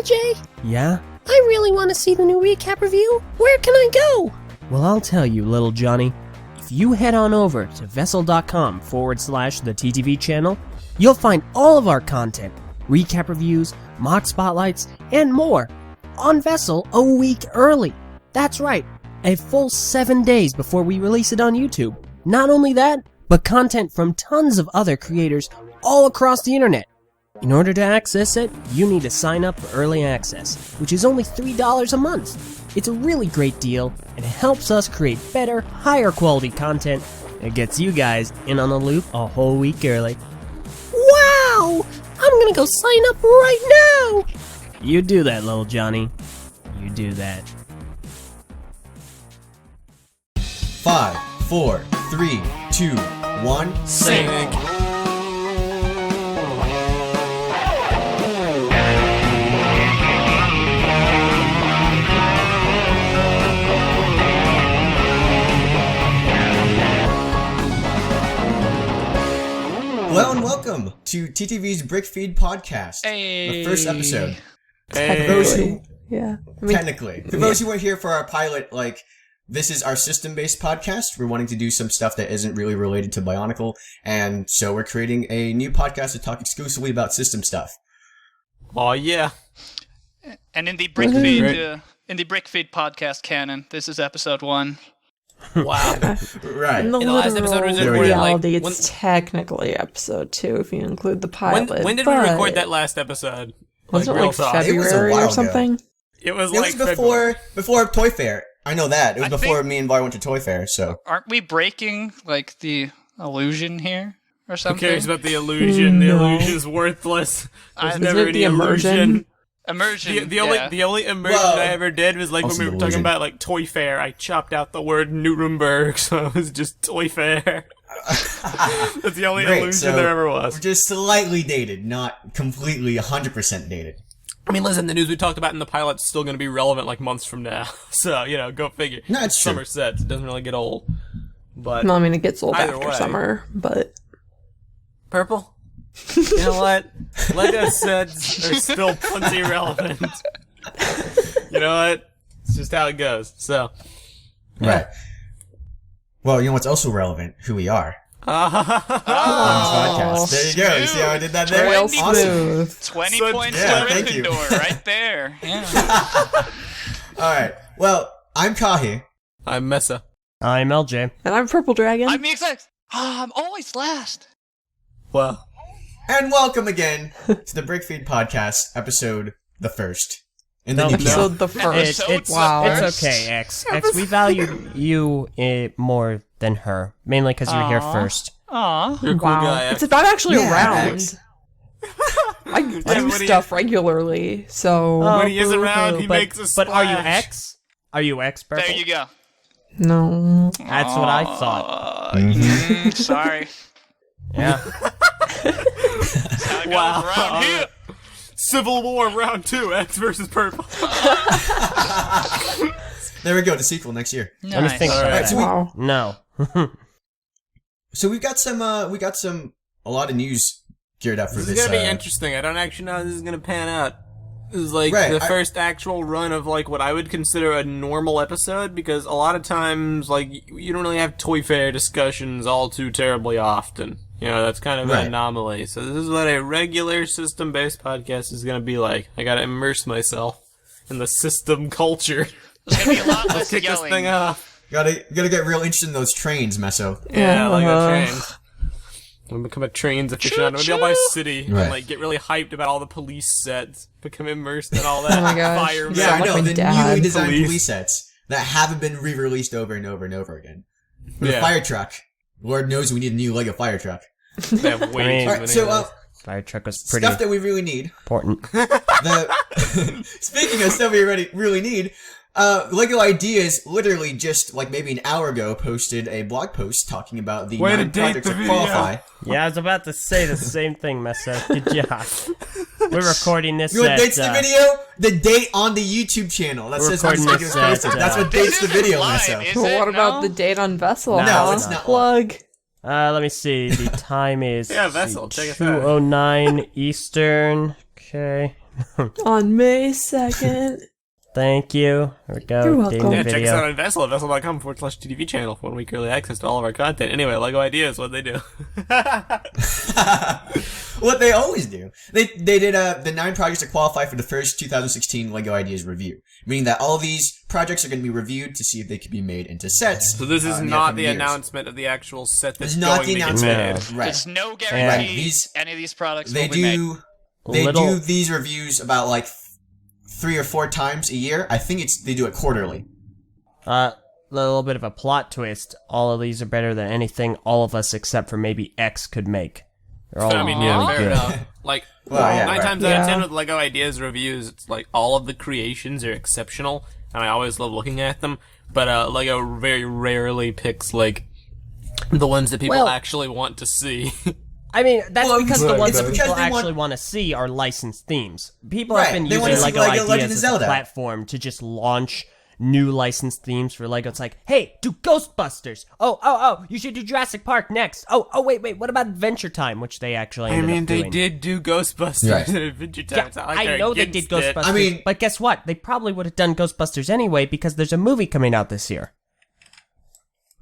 Eljay? Yeah? I really want to see the new recap review. Where can I go? Well, I'll tell you, little Johnny. If you head on over to vessel.com/the TTV channel, you'll find all of our content, recap reviews, mock spotlights, and more, on Vessel a week early. That's right, a full 7 days before we release it on YouTube. Not only that, but content from tons of other creators all across the internet. In order to access it, you need to sign up for early access, which is only $3 a month. It's a really great deal, and it helps us create better, higher quality content. It gets you guys in on the loop a whole week early. Wow! I'm gonna go sign up right now! You do that, little Johnny. You do that. 5, 4, 3, 2, 1, sync. Hello and welcome to TTV's BrickFeed Podcast. Hey. The first episode. Hey. For those who, Technically. for those who weren't here for our pilot, this is our system-based podcast. We're wanting to do some stuff that isn't really related to Bionicle, and so we're creating a new podcast to talk exclusively about system stuff. Oh yeah. And in the BrickFeed podcast canon, this is episode 1. Wow. Right. In the last episode was recorded, reality, like, it's technically episode 2 if you include the pilot. When did we record that last episode? Wasn't it real like talk. February or something? It was It like was before Toy Fair. I know that. It was before me and Bar went to Toy Fair, so. Aren't we breaking, the illusion here or Who something? cares about the illusion? The illusion's worthless. There's Isn't never it any the immersion? illusion. Immersion, The only immersion Whoa. I ever did was when Also we were the talking illusion. about Toy Fair. I chopped out the word Nuremberg, so it was just Toy Fair. That's the only Great, illusion so there ever We're was. just slightly dated, not completely 100% dated. I mean, listen, the news we talked about in the pilot's still going to be relevant months from now. So, go figure. No, it's true. Summer sets. It doesn't really get old. But No, I mean, it gets old Either after way. summer, but... Prpl? You know what? Lego sets are still plenty relevant. You know what? It's just how it goes. So, Right. Well, you know what's also relevant? Who we are. On this podcast. There you go. You see how I did that there? Real Awesome. smooth. 20 So- points yeah, to thank you. Gryffindor, right there. Yeah. Alright. Well, I'm Kahi. I'm Meso. I'm Eljay. And I'm Purple Dragon. I'm excited. I'm always last. Well, And welcome again to the BrickFeed Podcast, episode the first. In the No, new no. year. So the first. It's wow. It's okay, X. We value you more than her. Mainly because you're here Aw. first. Aw. you're a cool Wow. guy. It's about actually Yeah, around. X. I do when he- stuff regularly, so... When he is around, he but, makes a But are you splash. X? Are you X, Prpl? There you go. No. That's what I thought. Sorry. Yeah. That's how it goes Wow. around here. Civil War Round 2, X versus Prpl. There we go, the sequel next year. Let me think All about right. that. So we- Wow. No. So we've got a lot of news geared up for This this. is gonna be interesting. I don't actually know how this is gonna pan out. This is Right, the first actual run of what I would consider a normal episode, because a lot of times you don't really have Toy Fair discussions all too terribly often. That's kind of Right. an anomaly. So this is what a regular system-based podcast is gonna be like. I gotta immerse myself in the system culture. There's going to be a lot less Kick this yelling. thing off. Gotta get real interested in those trains, Meso. Yeah, like a Uh-huh. train. I'm gonna become a trains aficionado. I'm gonna be all by city Right. and get really hyped about all the police sets, become immersed in all that. Oh my gosh. Firemen. Yeah, I like know, my the dad. newly designed Police. police sets that haven't been re-released over and over and over again. The Yeah. fire truck. Lord knows we need a new Lego fire truck. They have way I mean- too Alright, many so, of those. Fire truck was pretty stuff that we really need. important. Speaking of stuff we really need, Lego Ideas literally just maybe an hour ago posted a blog post talking about the Way to 9 date projects the that video. qualify. Yeah, I was about to say the same thing, Meso. Good job. We're recording this You know what at, dates the video? The date on the YouTube channel. That We're says when this recording video was this at, posted. That's what dates the This isn't video, live, Meso. is Well, it? what about No? the date on Vessel? No, it's not. Plug. let me see. The time is Yeah, Vessel, check us out. 2:09 Eastern. Okay. On May 2nd. Thank you. There we go. You're welcome. Yeah, check us video. out on Vessel at vessel.com/TTV channel for 1 week early access to all of our content. Anyway, LEGO Ideas, what they do. What they always do. They did the 9 projects that qualify for the first 2016 LEGO Ideas review, meaning that all these projects are going to be reviewed to see if they could be made into sets. So this is in not the upcoming years. announcement of the actual set that's It's not going the to be announcement. made. Right. There's no guarantee These- any of these products They will be made. do these reviews about like 3 or 4 times a year. I think they do it quarterly. A little bit of a plot twist. All of these are better than anything all of us except for maybe X could make. They're all I mean, yeah, really fair good. enough. Like, Well, yeah, 9 right. times out of 10 Yeah. with LEGO Ideas reviews, it's like all of the creations are exceptional, and I always love looking at them, but LEGO very rarely picks, like, the ones that people Well- actually want to see. I mean, that's Well, because right. the ones It's that because people they actually want- want to see are licensed themes. People Right. have been They using wanna see LEGO Lego Legend Ideas of as a Zelda. platform to just launch new licensed themes for LEGO. It's like, hey, do Ghostbusters. Oh, you should do Jurassic Park next. Oh, wait, what about Adventure Time, which they actually ended up doing. did do Ghostbusters Right. at Adventure Time. Yeah, It's not like I they're know they did against it. Ghostbusters, I mean- but guess what? They probably would have done Ghostbusters anyway because there's a movie coming out this year.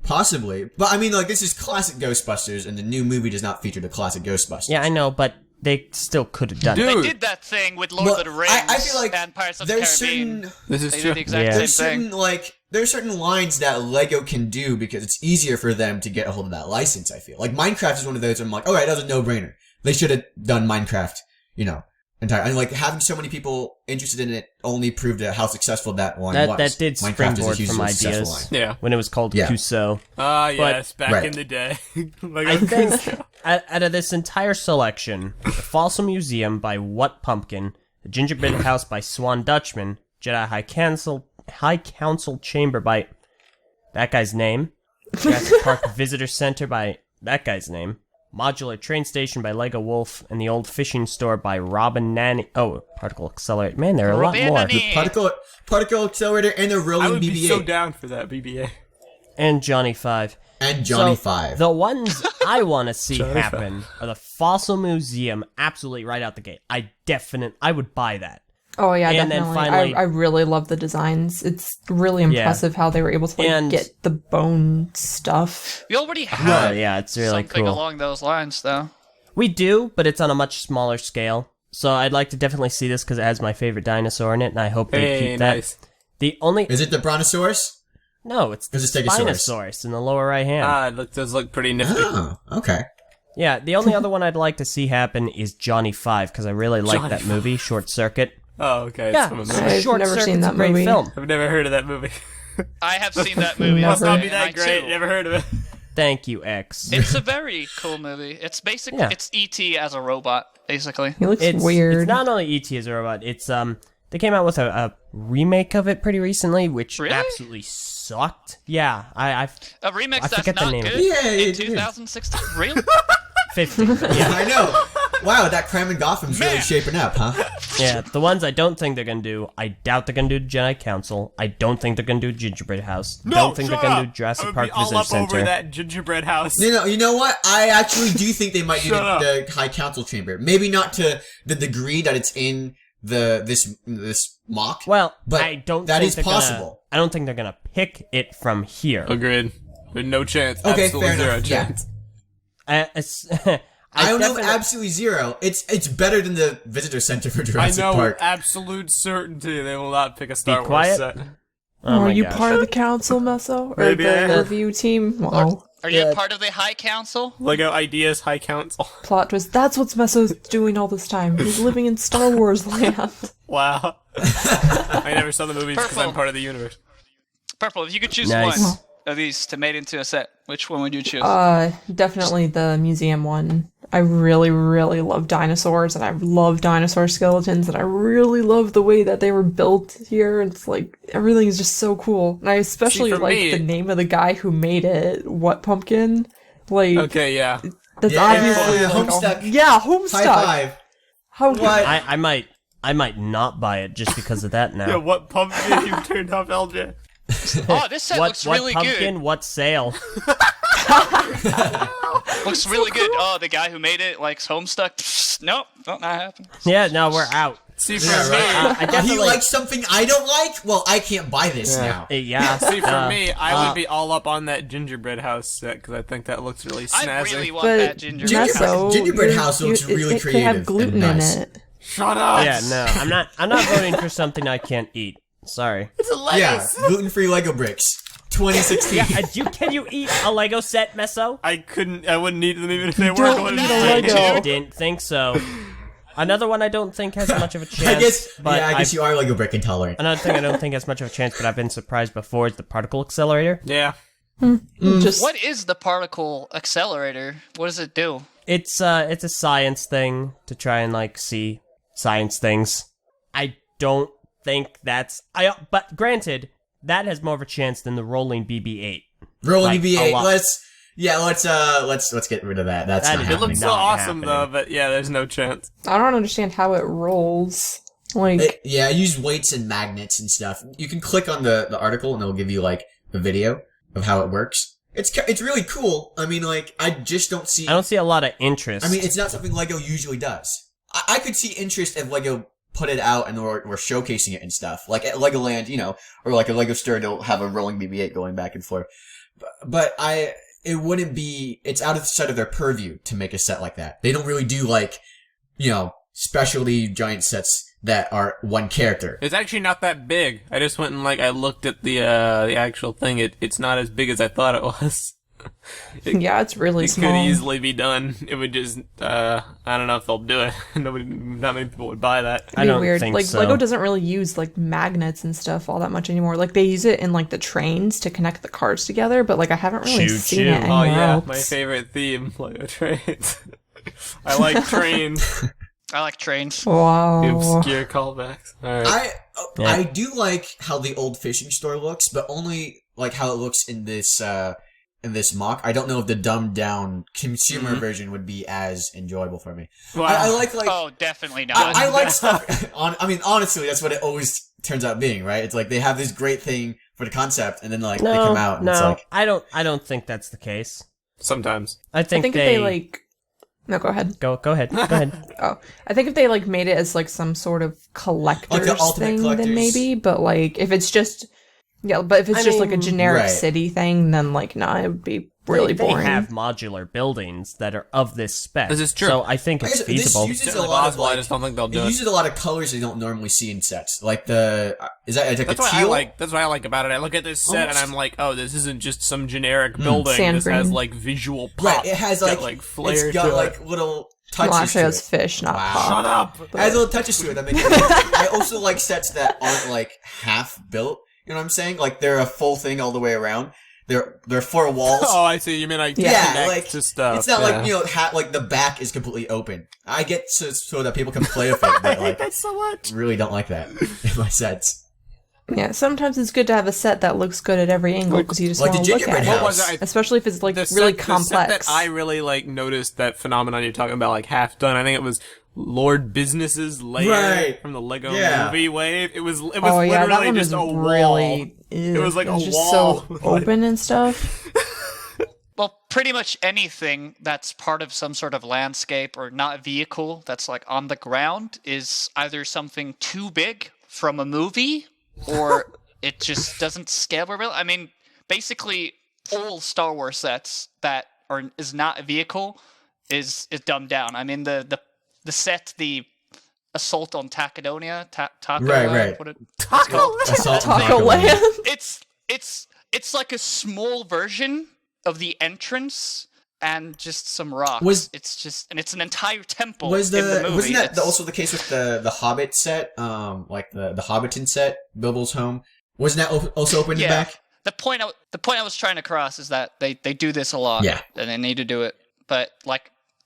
Possibly. But I mean, like, this is classic Ghostbusters, and the new movie does not feature the classic Ghostbusters. Yeah, I know, but they still could have done it. Dude. They did that thing with Lord Well, of the Rings I feel like and Pirates of the there's Caribbean. certain... This is They true. did the exact Yeah. same There's thing. certain, like, there's certain lines that LEGO can do because it's easier for them to get a hold of that license, I feel. Like, Minecraft is one of those I'm like, alright, that was a no-brainer. They should have done Minecraft, entire. And, like, having so many people interested in it only proved how successful that line was. That did Minecraft is a springboard hugely from successful ideas line. Yeah. when it was called Yeah. Cusco. Ah, yes, back Right. in the day. Lego I think Cusco. out of this entire selection, the Fossil Museum by What Pumpkin, the Gingerbread House by Swan Dutchman, Jedi High Council Chamber by that guy's name, Jurassic Park Visitor Center by that guy's name, Modular Train Station by Lego Wolf, and the Old Fishing Store by Robin Nanny. Oh, Particle Accelerator. Man, there are a lot Robin more. Nanny. Particle Accelerator and the I rolling would be BB-8. so down for that BB-8. And Johnny 5. And Johnny So, 5. The ones I want to see Johnny happen are the Fossil Museum, absolutely right out the gate. I would buy that. Oh yeah, And then definitely. finally- I really love the designs. It's really impressive how they were able to And- get the bone stuff. We already have Yeah, it's really something cool. along those lines, though. We do, but it's on a much smaller scale. So I'd like to definitely see this because it has my favorite dinosaur in it, and I hope they Hey, keep that. nice. The only Is it the Brontosaurus? no, it's the Is it Stegosaurus? Spinosaurus in the lower right hand. Ah, it does look pretty nifty. Oh, okay. Yeah, the only other one I'd like to see happen is Johnny 5 because I really like Johnny that 5. movie, Short Circuit. Oh, okay. Yeah, Some of so them. I've Short never Circuit's seen that a great movie. film. I've never heard of that movie. I have seen that movie. Must Must not be and I that great. too. Never heard of it. Thank you, X. It's a very cool movie. It's basically Yeah. it's E.T. as a robot, basically. He looks It's weird. It's not only E.T. as a robot. It's they came out with a remake of it pretty recently, which Really? absolutely sucked. Yeah, I A remix I that's forget the not name of good it. Yeah, in it is. 2016. Really? 50. Yeah, I know. Wow, that crime in Gotham's really Man. shaping up, huh? yeah. The ones I don't think they're gonna do. I doubt they're gonna do Jedi Council. I don't think they're gonna do Gingerbread House. don't think they're gonna do Jurassic Park all Visitor up Center. over that gingerbread house. You know what? I actually do think they might do Shut up. the High Council Chamber. Maybe not to the degree that it's in this mock. Well, but I don't. that think is they're possible. I don't think they're gonna pick it from here. Agreed. There's no chance. Okay, Absolutely fair zero enough. Yeah. chance. I don't know definitely- absolutely zero. It's better than the Visitor Center for I Jurassic know Park. with absolute certainty they will not pick a Star Wars quiet. set. Oh Are my you gosh. part of the council, Meso? Or Maybe I the am. review team? Wow. Are you part of the High Council? Lego Ideas High Council. Plot twist. That's what Meso's doing all this time. He's living in Star Wars land. Wow. I never saw the movies because I'm Prpl. part of the universe. Purple, if you could choose Nice. one of these to made into a set, which one would you choose? Definitely the museum one. I really, really love dinosaurs, and I love dinosaur skeletons, and I really love the way that they were built here. It's like, everything is just so cool. And I especially for like me- the name of the guy who made it. What Pumpkin? Like, Okay, yeah. that's Yeah, obviously like, Homestuck. Yeah, High Homestuck. five. How What? I might not buy it just because of that now. Yeah, what pumpkin you turned off Eljay? Oh, this set looks what really pumpkin? good. What sale? Looks really good. Oh, the guy who made it likes Homestuck. Pfft, nope, not happening. Yeah, no, we're out. See, for Yeah, me, right. I definitely He likes something I don't like? Well, I can't buy this now. Yeah. see, for me, I would be all up on that gingerbread house set because I think that looks really snazzy. I really want But that gingerbread house. Meso, Gingerbread you're- house looks you- really it could have creative gluten and nice. in it. Shut up! Yeah, no, I'm not voting for something I can't eat. Sorry. It's a Lego Yeah, set. gluten-free Lego bricks. 2016. Can you eat a Lego set, Meso? I wouldn't eat them even if they were Don't going eat to a Lego. Lego. Didn't think so. Another one I don't think has much of a chance. I guess, but I guess you are Lego brick intolerant. Another thing I don't think has much of a chance, but I've been surprised before, is the particle accelerator. Yeah. Just What is the particle accelerator? What does it do? It's a science thing to try and like see science things. I don't think that's but granted, that has more of a chance than the rolling BB-8. Rolling Like, a BB-8. lot. Let's get rid of that. That's That not is- It happening. looks so Not awesome, happening. though, but yeah, there's no chance. I don't understand how it rolls. Like, I use weights and magnets and stuff. You can click on the article and it'll give you like a video of how it works. It's really cool. I mean, like, I just don't see. I don't see a lot of interest. I mean, it's not something Lego usually does. I could see interest if Lego put it out and we're showcasing it and stuff. Like at Legoland, or like a Lego store, they'll have a rolling BB-8 going back and forth. But it wouldn't be, it's out of sight of their purview to make a set like that. They don't really do like, specialty giant sets that are one character. It's actually not that big. I just went and I looked at the actual thing. It's not as big as I thought it was. yeah, it's really It small. could easily be done. It would just, I don't know if they'll do it. Not many people would buy that. I It'd be don't weird. think Like so. Lego doesn't really use like magnets and stuff all that much anymore. Like they use it in like the trains to connect the cars together, but like I haven't really seen Choo-choo. it Oh anywhere yeah, else. my favorite theme, Lego trains. I like trains. I like trains. The Wow. obscure callbacks. Alright. I do like how the old fishing store looks, but only like how it looks in this mock. I don't know if the dumbed down consumer version would be as enjoyable for me. Wow. I like Oh, definitely not. I like stuff. Honestly, that's what it always turns out being, right? It's like they have this great thing for the concept, and then they come out, and it's like, I don't think that's the case. Sometimes. I I think think if they like no, go ahead. go ahead. Oh, I think if they like made it as like some sort of collector's ultimate thing, collector's. then maybe. But like if it's just but if it's just like a generic right. city thing, then like nah, it would be really they boring. have modular buildings that are of this spec. This is true. So I think I it's guess this feasible. uses a Certainly lot of possible, I just don't think they'll do it it. uses a lot of colors they don't normally see in sets. Like is that like That's a what I teal? like. That's what I like about it. I look at this set and I'm like, oh, this isn't just some generic building. Sand This has green. like visual pop. Right, it has It's got, like flair it's got to like it. little touches well, actually, to it was it. fish, not Wow. pop. Shut up. It has little touches to it that make it. I also like sets that aren't like half built. You know what I'm saying? Like they're a full thing all the way around. They're 4 walls. Oh, I see. You mean like Yeah, connect like to stuff. it's not yeah. like like the back is completely open. I get so that people can play with it, but like That's so much. really don't like that in my sets. Yeah, sometimes it's good to have a set that looks good at every angle because you just Like want the to look gingerbread at house. it. What was it? Especially if it's like The really set complex. that I really noticed that phenomenon you're talking about, like half done. I think it was Lord Business's layer Right. from the Lego Yeah. movie wave. It was oh yeah, that literally one just was a wall. really. It was like it a was just wall. so open and stuff. Well, pretty much anything that's part of some sort of landscape or not a vehicle that's like on the ground is either something too big from a movie or it just doesn't scale very well. I mean, basically all Star Wars sets that is not a vehicle is dumbed down. I mean, the set, the Assault on Tacodonia, Taco Right, Land, right. what it's Taco. Assault on Taco Taco Land. it's like a small version of the entrance and just some rocks. It's an entire temple in the movie. Wasn't that also the case with the Hobbit set? Like the Hobbiton set, Bilbo's home. Wasn't that also open in the back? The point I was trying to cross is that they do this a lot. Yeah. And they need to do it. But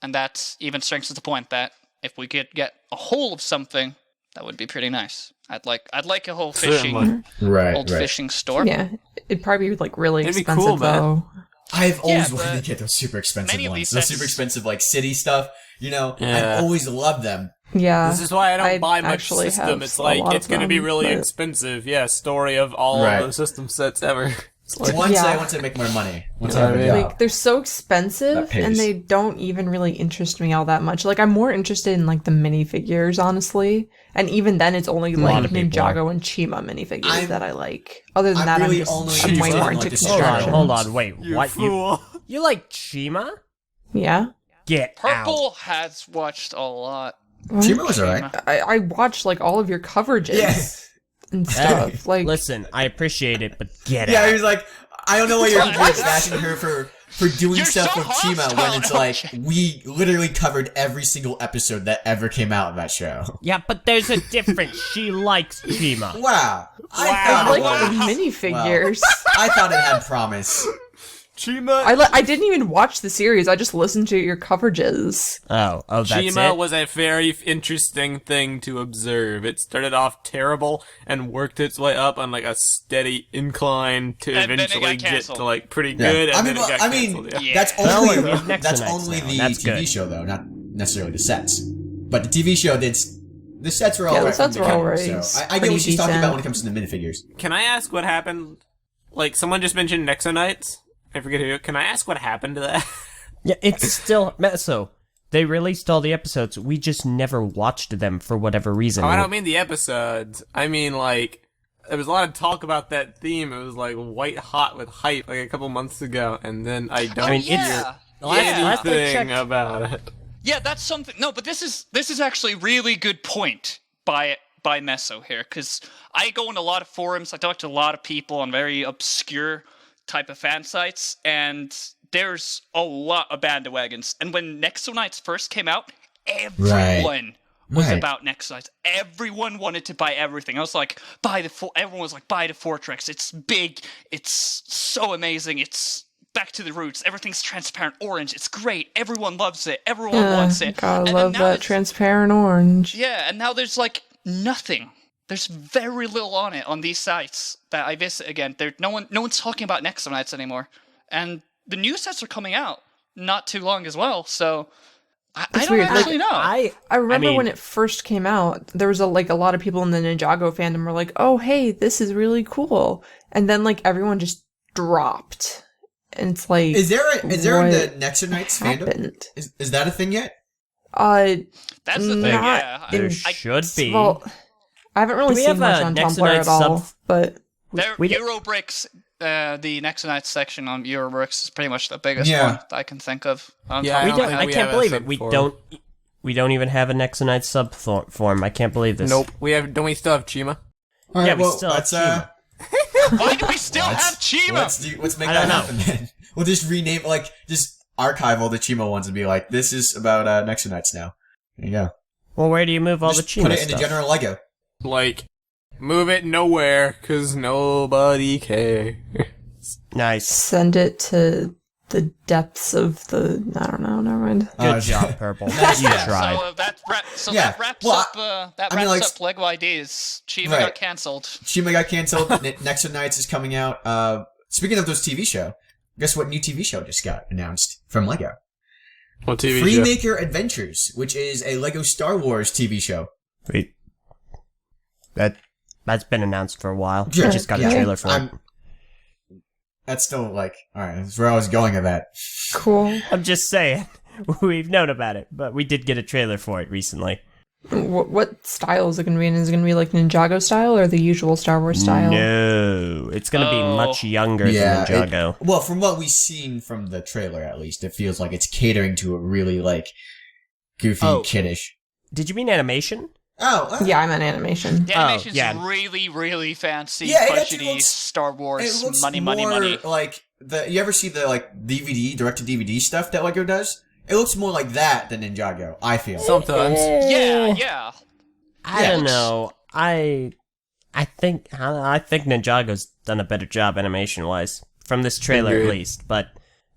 and that even strengthens the point that if we could get a whole of something, that would be pretty nice. I'd like a whole fishing Certainly. Right. fishing store. Yeah, it'd probably be like really It'd be expensive cool, man. though. I've always Yeah, wanted to but get those super expensive many of ones. these Those sets- super expensive like city stuff. Yeah. I've always loved them. Yeah, This is why I don't I buy much actually system. have It's a like lot it's of going to be them, really but- expensive. Yeah, story of all Right. of the system sets ever. Once Yeah. I make more money. Once Yeah, I have a yeah. job. Like, they're so expensive, That pays. and they don't even really interest me all that much. Like, I'm more interested in, like, the minifigures, honestly. And even then, it's only, lot like, of people Ninjago and Chima minifigures I'm- that I like. Other than I'm that, really I'm only just, I'm way interested more in, into like, the construction. Hold on, wait, You what? fool. You like Chima? Yeah. Get out. Prpl has watched a lot. Chima was alright. I watched, like, all of your coverages Yes. and stuff. Like, Listen, I appreciate it, but get Yeah, out. he was like, I don't know why you're bashing her for doing You're stuff so with Chima hostile, when it's like Eljay. we literally covered every single episode that ever came out of that show. Yeah, but there's a difference. She likes Chima. Wow. I I like thought, the minifigures. I thought it had promise. Chima. I didn't even watch the series. I just listened to your coverages. Oh, that's Chima it? was a very interesting thing to observe. It started off terrible and worked its way up on like a steady incline to And then it eventually got get canceled. to like pretty Yeah. good. And I mean, then it got canceled. Yeah. Yeah. that's Well, only we have Nexonites that's only now. the That's TV good. show though, not necessarily the sets. But the TV show the sets were all Yeah, right. the sets from were all beginning, right. So I get Pretty what she's talking decent. about when it comes to the minifigures. Can I ask what happened? Like someone just mentioned Nexonites. I forget who. Can I ask what happened to that? Yeah, it's still Meso. They released all the episodes. We just never watched them for whatever reason. Oh, I don't mean the episodes. I mean, like, there was a lot of talk about that theme. It was, like, white hot with hype, like, a couple months ago, and then I don't mean, hear yeah. last I anything checked- about it. Yeah, that's something. No, but this is actually really good point by Meso here, because I go in a lot of forums. I talk to a lot of people on very obscure type of fan sites, and there's a lot of bandwagons. And when Nexonites first came out, everyone was Right. about Nexonites. Everyone wanted to buy everything. I was like, everyone was like, buy the Fortrex. It's big. It's so amazing. It's back to the roots. Everything's transparent orange. It's great. Everyone loves it. Everyone wants it. Gotta And then love now that it's- transparent orange. Yeah, and now there's like nothing. There's very little on it on these sites that I visit again. No one's talking about Nexonites anymore. And the new sets are coming out not too long as well, so I It's don't weird, like, actually know. I remember mean- when it first came out, there was a lot of people in the Ninjago fandom were like, "Oh, hey, this is really cool," and then like everyone just dropped, and it's like, Is there what the Nexonites fandom? happened? Is that a thing yet? That's the thing, not yeah. There in- should be. Well, I haven't really we seen have much a on Tumblr Nexonite at all, sub- but we don't- Eurobricks, the Nexonites section on Eurobricks is pretty much the biggest Yeah. one that I can think of. On Yeah, top I we of don't my don't. think head. I we can't have a believe it. sub We form. don't. We don't even have a Nexonite sub form. I can't believe this. Nope. Don't we still have Chima? All Yeah, we still have let's Why do we still have Chima? let's make I that don't know. happen then. We'll just rename just archive all the Chima ones and be like, this is about Nexonites now. There you go. Well, where do you move all Just the Chima put it in stuff? the general Lego. Like, move it nowhere, cause nobody cares. Nice. send it to the depths of the. I don't know. Never mind. Good job, Purple. You Yeah. tried. So Yeah. that wraps Well, up. That I mean, wraps like- up Lego ideas. Chima Right. got cancelled. Chima got canceled. Nexonites is coming out. Speaking of those TV show, guess what new TV show just got announced from Lego? What TV show? Freemaker Adventures, which is a Lego Star Wars TV show. Wait. That's been announced for a while. Sure, I just got yeah. a trailer for it. That's still like, alright, that's where I was going with that. Cool. I'm just saying. We've known about it, but we did get a trailer for it recently. What style is it going to be in? Is it going to be like Ninjago style or the usual Star Wars style? No, it's going to be Oh. much younger Yeah, than Ninjago. well, from what we've seen from the trailer, at least, it feels like it's catering to a really, like, goofy, Oh. kiddish. Did you mean animation? Oh, Yeah, I'm an animation. The animation's yeah. really, really fancy, Yeah, it actually budgety looks- Star it Wars looks money, more money. like you ever see the like DVD, direct-to-DVD stuff that Lego does? It looks more like that than Ninjago, I feel. Sometimes. Yeah. I Yeah. don't know. I think Ninjago's done a better job animation wise from this trailer at Agreed. least, but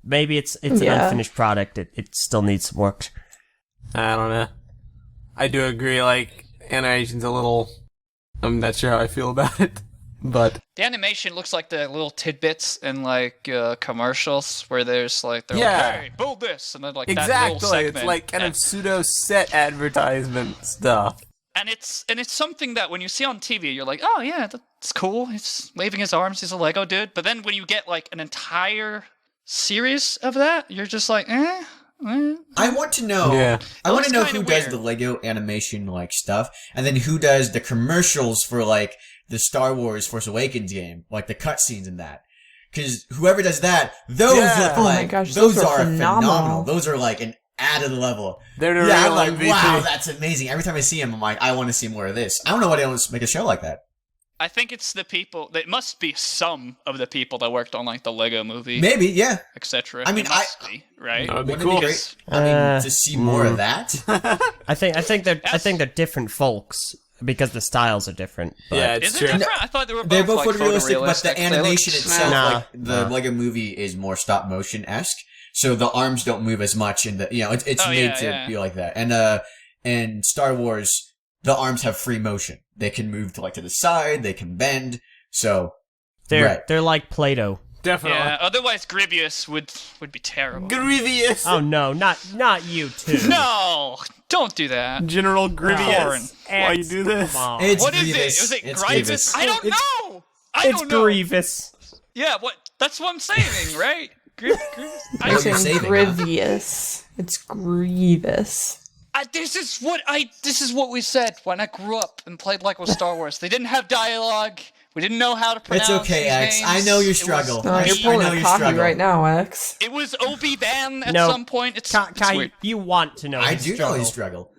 maybe it's an Yeah. unfinished product. It still needs some work. I don't know. I do agree, like, animation's a little... I'm not sure how I feel about it, but... The animation looks like the little tidbits in like commercials where there's like they're Yeah. like, hey, build this, and then like that little Exactly, segment. it's like kind Yeah. of pseudo-set advertisement stuff. And it's something that when you see on TV, you're like, oh yeah, that's cool. He's waving his arms. He's a Lego dude. But then when you get like an entire series of that, you're just like, I want to know. Yeah. I want to know kinda who does weird. the Lego animation like stuff, and then who does the commercials for like the Star Wars Force Awakens game, like the cutscenes in that. Because whoever does that, those look Oh my like gosh, those those are are phenomenal. phenomenal. Those are like an added level. They're the Yeah, real I'm like, MVP. wow, that's amazing. Every time I see him, I'm like, I want to see more of this. I don't know why they don't make a show like that. I think it's the people. It must be some of the people that worked on like the Lego movie, Maybe, yeah. etc. I mean, It must be, right? That would be Wouldn't it cool. be great? I mean, to see more of that. I think they're different folks because the styles are different. But Yeah, it's Is it true. different? I thought they were both, They're both like, photorealistic, but the photorealistic. They animation look- itself, Nah. like the Lego movie, is more stop motion esque. So the arms don't move as much, and it's Oh, made yeah, to yeah. be like that. And Star Wars, the arms have free motion. They can move to the side. They can bend. So they're like Play-Doh. Definitely. Yeah. Otherwise, Grievous would be terrible. Grievous. Oh no, not you too. No, don't do that. General Grievous. Warren. Why you do this? Come on. It's What is Grievous. it? Was it It's Grievous? Grievous. I don't know. I It's don't know. Grievous. Yeah, what? That's what I'm saying, right? Grievous. I You're don't It's saving, huh? Grievous. It's Grievous. This is what we said when I grew up and played Lego Star Wars. They didn't have dialogue. We didn't know how to pronounce It's okay, these X. names. I know your It was struggle. No, I you're know pulling a your Kahi struggle. right now, X. It was Obi-Wan at No. some point. It's Kai, weird. you want to know I his do know struggle. his struggle.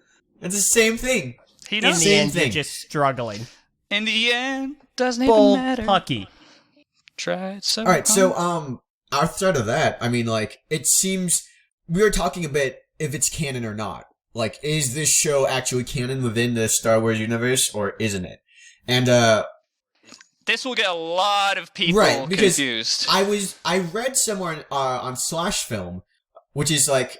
It's the same thing. He In does. the Same end, you're thing. just struggling. In the end, doesn't Bull even matter. Pucky. Tried so All right, so hard. outside of that, I mean, like, it seems we were talking a bit if it's canon or not. Like, is this show actually canon within the Star Wars universe, or isn't it? And This will get a lot of people right, because confused. I read somewhere on Slash Film, which is like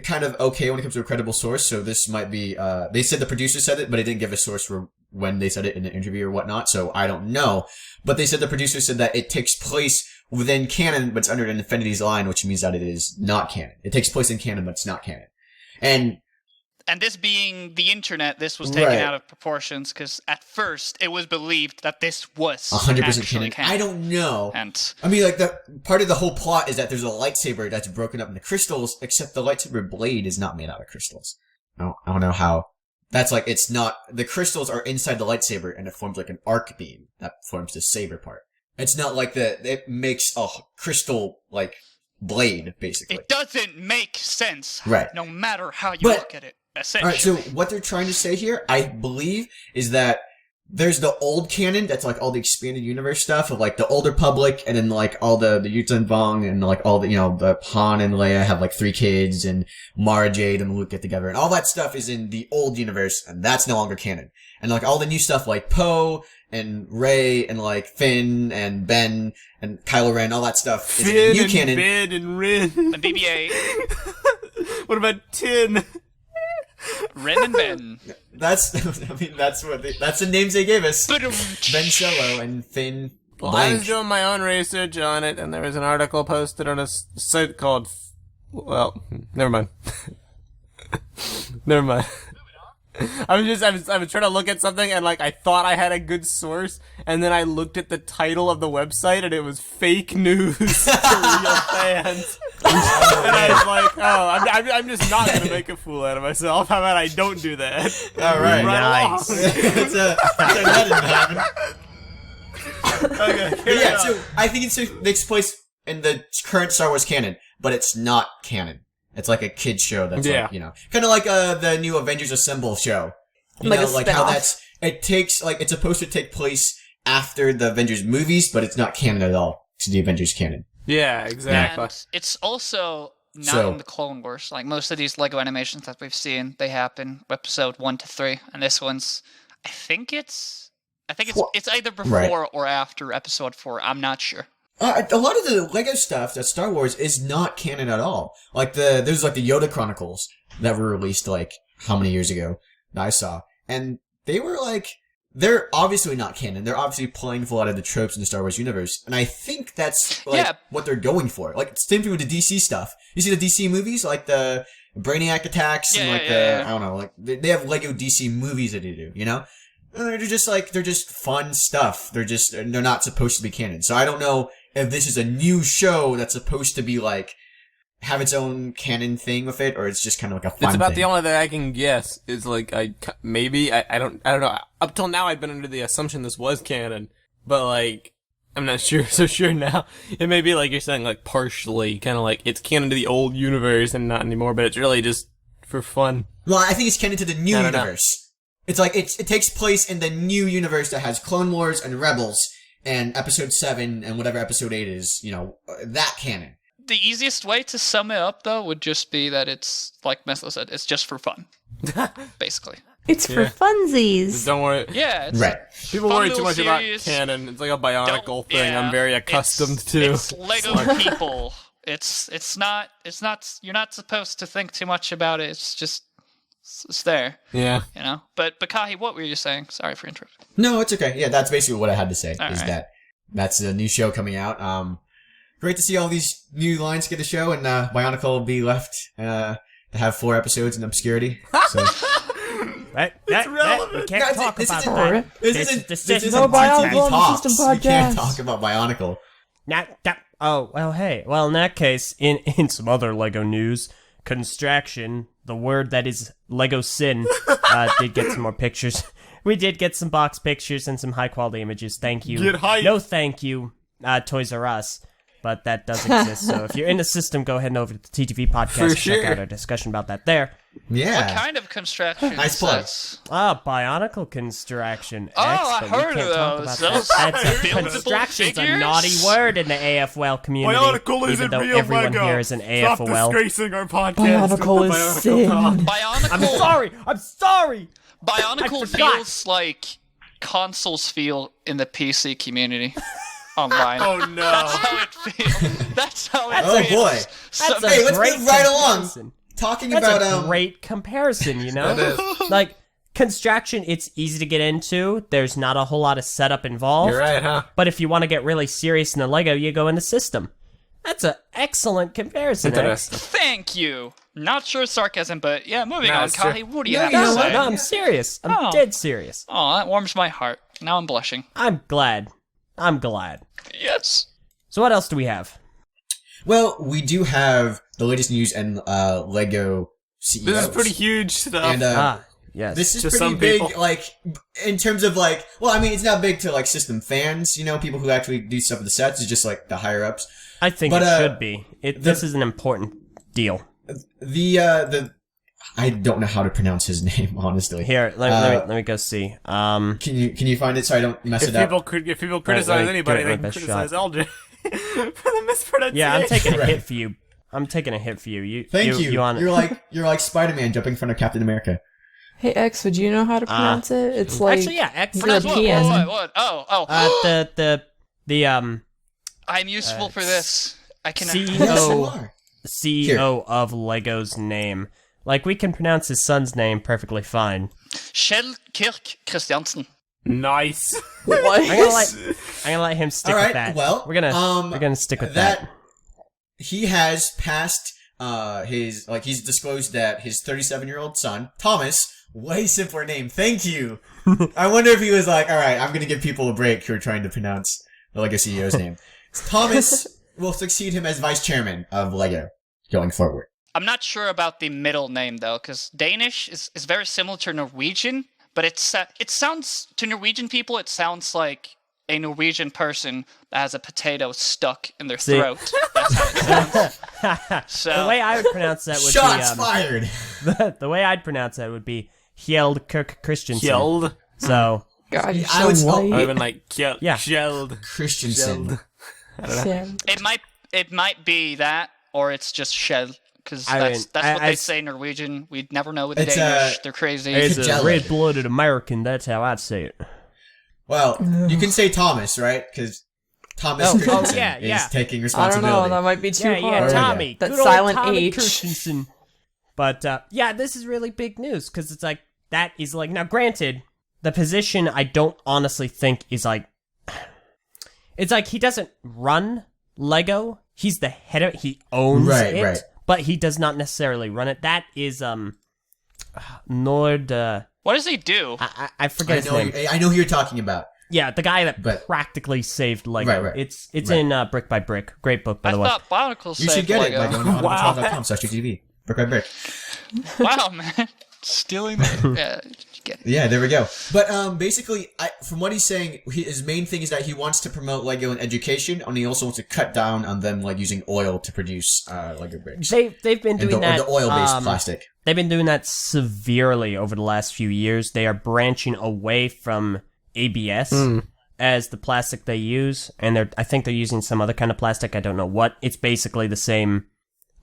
kind of okay when it comes to a credible source. So this might be. They said the producer said it, but it didn't give a source for when they said it in an interview or whatnot. So I don't know. But they said the producer said that it takes place within canon, but it's under an Infinity's line, which means that it is not canon. It takes place in canon, but it's not canon. And this being the internet, this was taken Right. out of proportions because at first it was believed that this was 100% actually canon. I don't know. And I mean, like, the part of the whole plot is that there's a lightsaber that's broken up into crystals, except the lightsaber blade is not made out of crystals. I don't know how. That's like, it's not, the crystals are inside the lightsaber and it forms like an arc beam that forms the saber part. It's not like it makes a crystal, like, blade, basically. it doesn't make sense, Right. no matter how you But- look at it, Alright, so essentially. what they're trying to say here, I believe, is that there's the old canon, that's like all the expanded universe stuff of like the Old Republic, and then like all the Yuzhan Vong, and like all the, the Han and Leia have like 3 kids, and Mara Jade and Luke get together, and all that stuff is in the old universe, and that's no longer canon. And like all the new stuff like Poe, and Rey, and like Finn, and Ben, and Kylo Ren, all that stuff is in the Finn new and canon. Ben and Rin. And BB-8, What about Tin? Ren and Ben. That's, that's the names they gave us. Ba-dum. Ben Solo and Finn Well, I was Blank. doing my own research on it, and there was an article posted on a site called. Well, never mind. Never mind. I was trying to look at something, and like I thought I had a good source, and then I looked at the title of the website, and it was fake news to real fans. And I was like, oh, I'm just not gonna make a fool out of myself. How about I don't do that? All right. Nice. That didn't happen. Okay, But yeah, so I think it takes place in the current Star Wars canon, but it's not canon. It's like a kid's show that's Yeah. like, kind of like the new Avengers Assemble show. Like a like how spin-off. it takes, like, it's supposed to take place after the Avengers movies, but it's not canon at all to the Avengers canon. yeah, exactly. And it's also not So- in the Clone Wars. Like most of these Lego animations that we've seen, they happen episode 1 to 3, and this one's, I think it's Well, it's either before right. or after episode 4. I'm not sure. A lot of the Lego stuff that's Star Wars is not canon at all. Like there's like the Yoda Chronicles that were released like how many years ago that I saw. And they were like, they're obviously not canon. They're obviously playing with a lot of the tropes in the Star Wars universe. And I think that's like Yeah. what they're going for. Like, same thing with the DC stuff. You see the DC movies, like the Brainiac attacks and like I don't know, like they have Lego DC movies that they do, you know? And they're just fun stuff. They're not supposed to be canon. So I don't know if this is a new show that's supposed to be like have its own canon thing with it, or it's just kind of like a fun It's about thing. the only thing I can guess. Is like I don't know. Up till now, I've been under the assumption this was canon, but like I'm not so sure now. It may be like you're saying, like partially, kind of like it's canon to the old universe and not anymore, but it's really just for fun. Well, I think it's canon to the new I don't know. universe. It's like it takes place in the new universe that has Clone Wars and Rebels and Episode 7 and whatever Episode 8 is, you know, that canon. The easiest way to sum it up, though, would just be that it's, like Meso said, it's just for fun. Basically. It's for funsies. Just don't worry. Yeah, it's Right. People fun worry too little much about series. canon. It's like a Bionicle thing. Yeah, I'm very accustomed to. It's Lego people. It's not, you're not supposed to think too much about it. It's just, it's there, Yeah. you know? But Kahi, what were you saying? Sorry for interrupting. No, it's okay. Yeah, that's basically what I had to say. All is right. that's a new show coming out. Great to see all these new lines get a show, and Bionicle will be left to have 4 episodes in obscurity. So It's relevant. We can't Guys, talk this about isn't- that. this This isn't is No the Bionicle TTV on the Talks. System You can't Podcast. talk about Bionicle. Oh, well, hey. Well, in that case, in some other Lego news, Construction, the word that is Lego Sin, did get some more pictures. We did get some box pictures and some high-quality images. Thank you. Get hype. No thank you, Toys R Us. But that does exist, so if you're in the system, go ahead and over to the TTV Podcast For and check sure. out our discussion about that there. Yeah. What kind of construction? Nice plug. Bionicle Construction. Oh, I Excellent. We heard can't of talk those. about Those that. That's are a buildable construction's a figures? naughty word in the AFL community. Bionicle even isn't though real everyone Lego. here is an Stop AFOL. disgracing our podcast. with Bionicle the is Bionicle sin. talk. Bionicle. I'm sorry! Bionicle I forgot. feels like consoles feel in the PC community online. Oh no. That's how it feels. That's how it Oh, feels. boy. So- That's a Hey, let's great move right along. comparison. Talking That's about a great comparison, you know? That Like, construction, it's easy to get into. There's not a whole lot of setup involved. You're right, huh? But if you want to get really serious in the Lego, you go into system. That's an excellent comparison. Interesting. Thank you. Not sure sarcasm, but yeah, moving Nah, on. it's true. Kahi, what do you No, have you to know say? what? No, I'm serious. I'm Oh. dead serious. Oh, that warms my heart. Now I'm blushing. I'm glad. Yes. So what else do we have? Well, we do have the latest news and Lego CEOs. This is pretty huge stuff. And Yes. this is To pretty some big, people. like, in terms of, like, well, I mean, it's not big to, like, system fans, you know, people who actually do stuff with the sets. It's just, like, the higher-ups. I think but, it should be. This is an important deal. I don't know how to pronounce his name, honestly. Here, let me go see. Can you find it so I don't mess if it up? people criticize me anybody, give it they my can best criticize Eljay for the mispronunciation. Yeah, I'm taking a Right. hit for you. I'm taking a hit for you. Thank you. You on it? You're like Spider-Man jumping in front of Captain America. Hey X, would you know how to pronounce it? It's like Actually, yeah. X. Pronounce what? European. What? Oh. The I'm useful for this. I can. CEO Yes, you are. CEO of Lego's name. Like, we can pronounce his son's name perfectly fine. Kjell Kirk Christiansen. Nice. what? I'm gonna let him stick All right, with that. well, we're gonna stick with that. He has passed he's disclosed that his 37-year-old son, Thomas, way simpler name, thank you. I wonder if he was like, all right, I'm gonna give people a break who are trying to pronounce the Lego CEO's name. Thomas will succeed him as vice chairman of Lego going forward. I'm not sure about the middle name though, because Danish is very similar to Norwegian, but it sounds to Norwegian people. It sounds like a Norwegian person that has a potato stuck in their throat. That's how it sounds. So The way I would pronounce that would Shots be fired! the way I'd pronounce that would be Hjeld Kirk Christensen. Killed. So God, you're I would- so I white. would have been like, Yeah. shelled. Christensen. Yeah. it might be that, or it's just Shell, because I mean, that's what I- they say in Norwegian. We'd never know with the It's, Danish. They're crazy. it's a Jelly. red-blooded American. That's how I'd say it. Well, you can say Thomas, right? Because Thomas Oh, Christensen yeah. is taking I don't responsibility. know. That might be too Yeah, hard. Tommy. That Good old silent Tommy H. Christensen. But, yeah, this is really big news, because it's like, that is like, now granted, the position I don't honestly think is like, it's like he doesn't run Lego, he's the head of it, he owns Right, it, right. but he does not necessarily run it. That is Nord. What does he do? I forget his name. I know who you're talking about. Yeah, the guy that practically saved Lego. Right. It's in Brick by Brick. Great book, by the way. I thought Bionicle You saved should get Lego. it. Like on TTV. Brick by Brick. Wow, man. Stealing the... Yeah, get it. Yeah, there we go. But basically, from what he's saying, his main thing is that he wants to promote Lego in education, and he also wants to cut down on them like using oil to produce Lego bricks. They've been doing that. The oil-based plastic. They've been doing that severely over the last few years. They are branching away from ABS as the plastic they use, and I think they're using some other kind of plastic. I don't know what. It's basically the same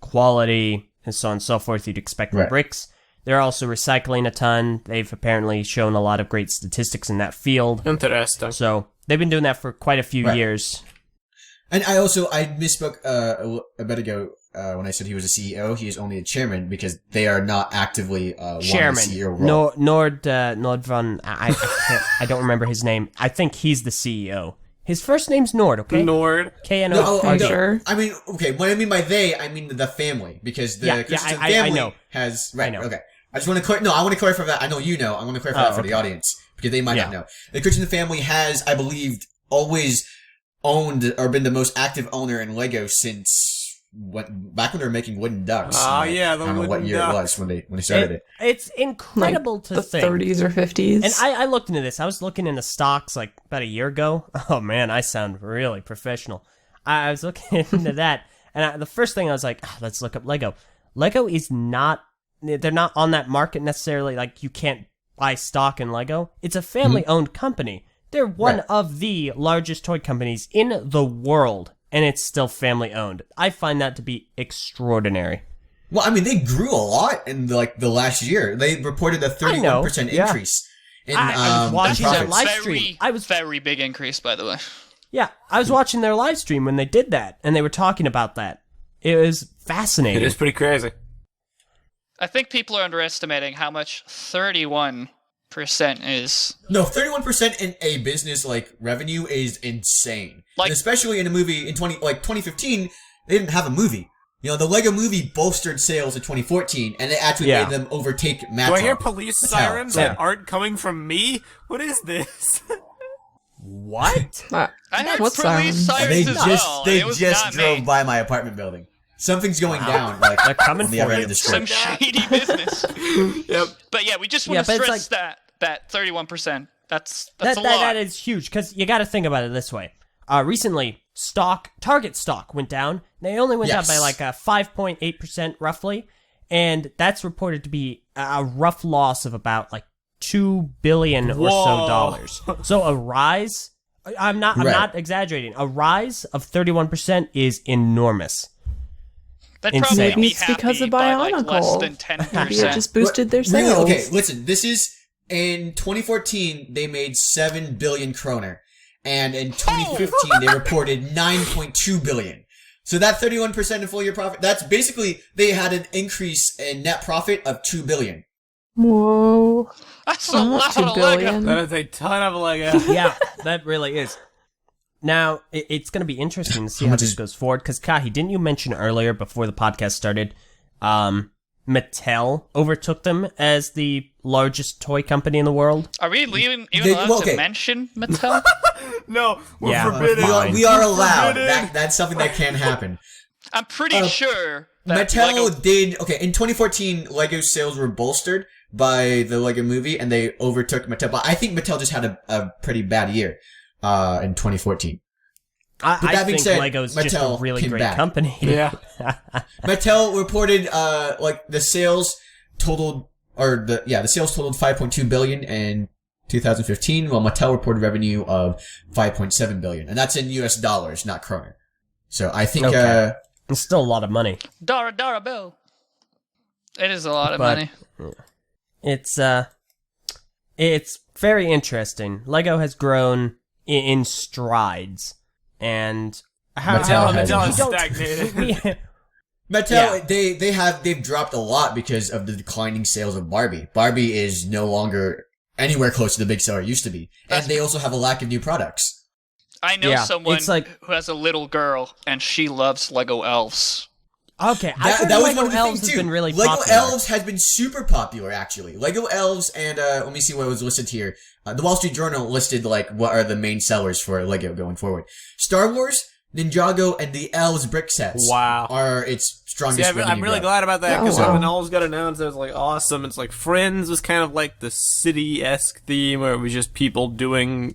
quality and so on and so forth you'd expect from bricks. They're also recycling a ton. They've apparently shown a lot of great statistics in that field. Interesting. So they've been doing that for quite a few years. And I misspoke a bit ago when I said he was a CEO. He is only a chairman because they are not actively chairman. The CEO role. Nord von. I don't remember his name. I think he's the CEO. His first name's Nord. Okay. Nord. K-N-O-R-D. Sure. I mean, okay. What I mean by they, I mean the family because the Christensen family I know. has I know. Okay. I just want to I want to clarify that. I know you know. I want to clarify that for the audience because they might not know. The Christensen family has, I believe, always owned or been the most active owner in Lego since back when they were making wooden ducks. Oh yeah, I don't know what year it was when they started it. It's incredible to the think. 30s or 50s. And I looked into this. I was looking into stocks like about a year ago. Oh man, I sound really professional. I was looking into that, and the first thing I was like, let's look up Lego. Lego is not. They're not on that market necessarily. Like you can't buy stock in Lego. It's a family-owned company. They're one of the largest toy companies in the world, and it's still family-owned. I find that to be extraordinary. Well, I mean, they grew a lot in the last year. They reported a 31% increase. I was watching their profits. live stream. Very big increase, by the way. Yeah, I was watching their live stream when they did that, and they were talking about that. It was fascinating. It is pretty crazy. I think people are underestimating how much 31% is. No, 31% in a business like revenue is insane. Like, and especially in a movie in 2015, they didn't have a movie. You know, the Lego movie bolstered sales in 2014, and it actually made them overtake Mattel. Do I hear police sirens that aren't coming from me? What is this? What? I heard What's police sirens They as well. they It was just not drove me. by my apartment building. Something's going down. Like They're coming on the for other end you. of the street. Some shady business. Yep. But yeah, we just want to but it's stress that 31%. That's a lot. That is huge, because you got to think about it this way. Recently, Target stock went down. They only went down by like 5.8% roughly, and that's reported to be a rough loss of about like $2 billion or so dollars. So a rise, I'm not exaggerating. A rise of 31% is enormous. They'd Insane. probably Maybe be it's because happy of by like less Bionicle. than 10%. Maybe it just boosted their Really? sales. Okay, listen. This is in 2014. They made 7 billion kroner, and in 2015 they reported 9.2 billion. So that 31% in full year profit. That's basically they had an increase in net profit of 2 billion. Whoa. That's a Not lot 2 of billion. That is a ton of Lego. Yeah, that really is. Now, it's going to be interesting to see how this goes forward, because Kahi, didn't you mention earlier, before the podcast started, Mattel overtook them as the largest toy company in the world? Are we even allowed to mention Mattel? No, we're Yeah, forbidden. fine. We are allowed. Forbidden. That's something that can happen. I'm pretty sure that Mattel Lego... did in 2014. Lego sales were bolstered by the Lego Movie, and they overtook Mattel. But I think Mattel just had a pretty bad year in 2014. I think said, Lego's just a Mattel really came great back. company. Yeah. Mattel reported the sales totaled the sales totaled 5.2 billion in 2015, while Mattel reported revenue of 5.7 billion, and that's in US dollars, not kroner. So I think It's still a lot of money. Dollar bill. It is a lot of money. It's very interesting. Lego has grown in strides, and Mattel Mattel is don't- stagnated. Mattel, they've dropped a lot because of the declining sales of Barbie. Barbie is no longer anywhere close to the big seller it used to be. And they also have a lack of new products. I know someone it's like- who has a little girl, and she loves Lego elves. Okay, I That heard was Lego one of the Elves things has too. been really Lego popular. Elves has been super popular, actually. Lego Elves and let me see what was listed here. The Wall Street Journal listed like what are the main sellers for Lego going forward. Star Wars, Ninjago, and the Elves brick sets. Wow. Are its strongest. See, I'm really glad about that, Oh, because wow. when Elves got announced, it was like awesome. It's like Friends was kind of like the city-esque theme, where it was just people doing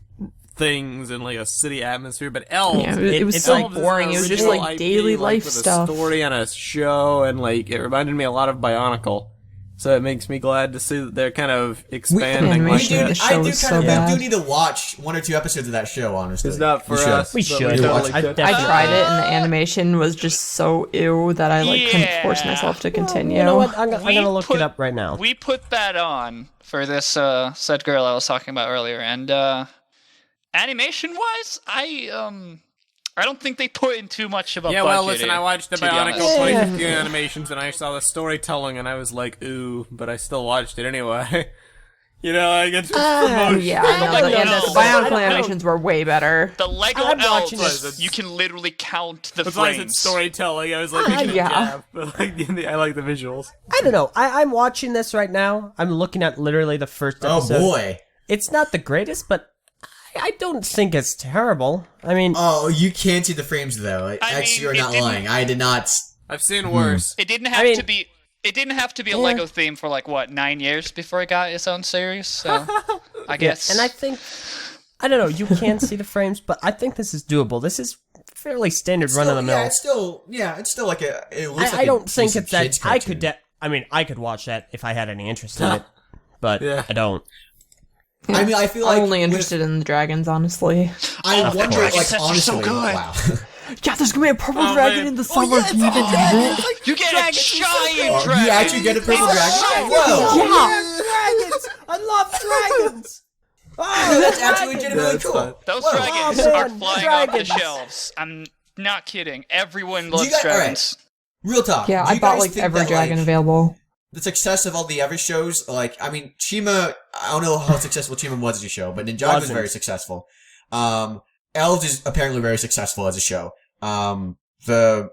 things in like a city atmosphere. But Elves, Yeah, it was so Elves is an boring. It was just original like IP, daily life with stuff. a story and a show, and like it reminded me a lot of Bionicle. So it makes me glad to see that they're kind of expanding like animation that. the show is so we bad. do need to watch 1 or 2 episodes of that show, honestly. It's not for We should. us. We but should. totally I could. definitely- I tried it, and the animation was just so ew that I couldn't force Yeah. myself to continue. You know what? I'm We gonna look put- it up right now. We put that on for this said girl I was talking about earlier, and animation-wise, I don't think they put in too much of a Yeah, budget. well, listen, I watched the to be Bionicle honest. 2015 animations, and I saw the storytelling, and I was like, ooh, but I still watched it anyway. You know, I get promotion. Yeah, I know. Like, The no, Bionicle no. animations were way better. The Lego I'm watching Elves, this. you can literally count the That's why I said frames. storytelling. I was like, yeah. but like, I like the visuals. I don't know. I'm watching this right now. I'm looking at literally the first Oh episode. boy. It's not the greatest, but I don't think it's terrible. I mean, Oh, you can see the frames though. Actually, you're it not didn't- lying. I did not. I've seen worse. It didn't have mean- to be. It didn't have to be a Yeah. Lego theme for like what 9 years before it got its own series. So I guess. and I think, I don't know, you can see the frames, but I think this is doable. This is fairly standard run of the mill. Yeah, it's still like a. It looks like I a don't think decent it's that. kids I cartoon. could. I mean, I could watch that if I had any interest in it, but Yeah. I don't. I mean, I feel like I'm only interested in the dragons, honestly. I the wonder, dragon like, sets are honestly, so good. wow. Yeah, there's gonna be a purple Oh, dragon man. in the summer. Do you even have it? you get a giant Oh, dragon. you actually get a purple It's dragon? so Whoa! Yeah. Dragons! I love dragons! No, that's actually legitimately That's cool. fine. Those Whoa. dragons Oh, man, are flying off the dragons. shelves. I'm not kidding. Everyone you loves guys- alright. dragons. Real talk. Yeah, do I you bought guys like think every that, dragon like, available. the success of all the other shows, like, I mean, Chima, I don't know how successful Chima was as a show, but Ninjago was Wasn't. very successful. Elves is apparently very successful as a show. The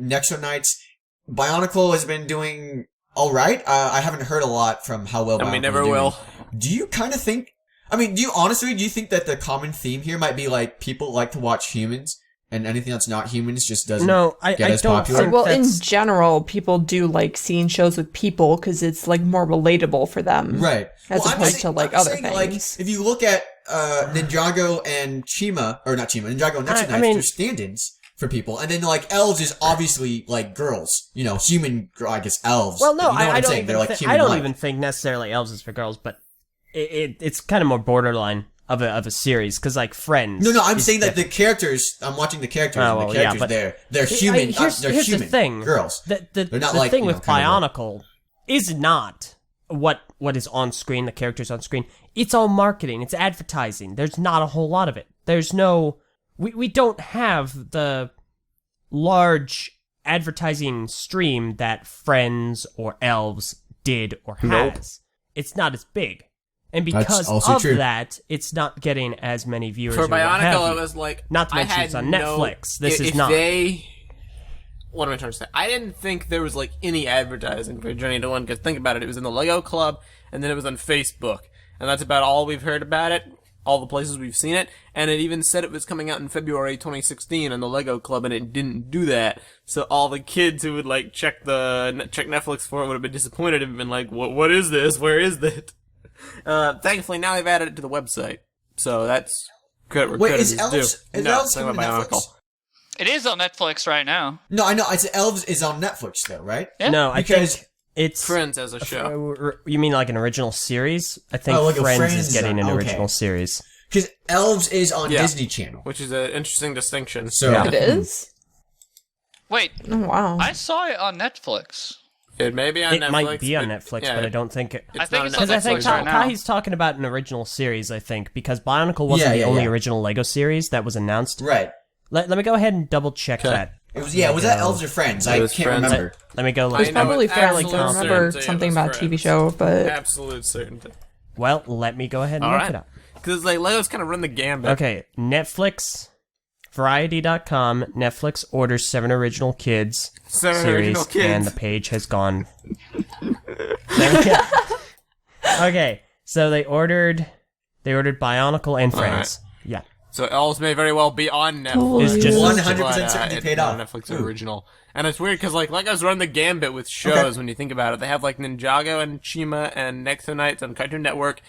Nexo Knights, Bionicle has been doing alright. I haven't heard a lot from how well And we Bionicle never is doing. will. Do you kind of think, I mean, do you think that the common theme here might be like people like to watch humans and anything that's not humans just doesn't No, I get as don't popular? think Well, in that's... general, people do like seeing shows with people because it's like more relatable for them. Right. As I'm opposed saying- to, like, I'm other saying, things. Like, if you look at Ninjago and Chima, or not Chima, Ninjago and Nexo I Knights, mean- they're stand-ins for people. And then, like, elves is obviously, like, girls. You know, human, I guess, elves. Well, no, You know what I I'm don't saying? even. They're, like, I don't human-like. even think necessarily elves is for girls, but it's kind of more borderline of a series because like Friends. No, I'm is saying that the different. characters, I'm watching the characters, Oh, and well, the yeah, characters, but- they're human, Here's they're the human thing. girls. The They're not the like, thing you with know, kind of like- Bionicle is not what is on screen, the characters on screen. It's all marketing, it's advertising. There's not a whole lot of it. There's no we don't have the large advertising stream that Friends or Elves did or has. It's not as big. And That's because also of true. that, it's not getting as many viewers. For or what have Bionicle, you. it was like Not to I mention had it's on no- Netflix. This is if not. What am I trying to say? I didn't think there was like any advertising for Journey to One. Because think about it, it was in the Lego Club, and then it was on Facebook, and that's about all we've heard about it. All the places we've seen it, and it even said it was coming out in February 2016 on the Lego Club, and it didn't do that. So all the kids who would like check Netflix for it would have been disappointed and been like, "What is this? Where is it?" Thankfully, now they've added it to the website, so that's credit where Wait, credit is is Elves- due. is No, Elves talking coming about to Netflix? Bionicle. It is on Netflix right now. No, I know, it's Elves is on Netflix though, right? Yeah. No, I Because- think it's Friends as a show. You mean like an original series? I think Oh, like a Friends Friends is getting an okay. original series. Because Elves is on Yeah. Disney Channel. Which is an interesting distinction. So, Yeah. It is? Wait, Oh, wow. I saw it on Netflix. It may be on It Netflix. might be on but- Netflix, yeah, but I don't think it. I think not it's on on Because I think Netflix right now. Kahi's talking about an original series, I think, because Bionicle wasn't Yeah, the yeah, only yeah. original Lego series that was announced. right. Let me go ahead and double check Okay. that. Was that Elves or Friends? I was can't Friends. remember. Let me go I look. It's know probably with fairly absolute close. I remember certainty it something was about TV Friends. show, but Absolute certainty. Well, let me go ahead and All look right. it up. Because like Legos kind of run the gambit. Okay, Netflix. Variety.com, Netflix orders 7 original kids Seven series, original kids. and the page has gone. Okay, so they ordered Bionicle and Friends. Yeah. So it also may very well be on Netflix. It's just 100% certainly it's paid not off. a Netflix original. And it's weird because like I was running the gambit with shows when you think about it. They have like Ninjago and Chima and Nexonites on Cartoon Network.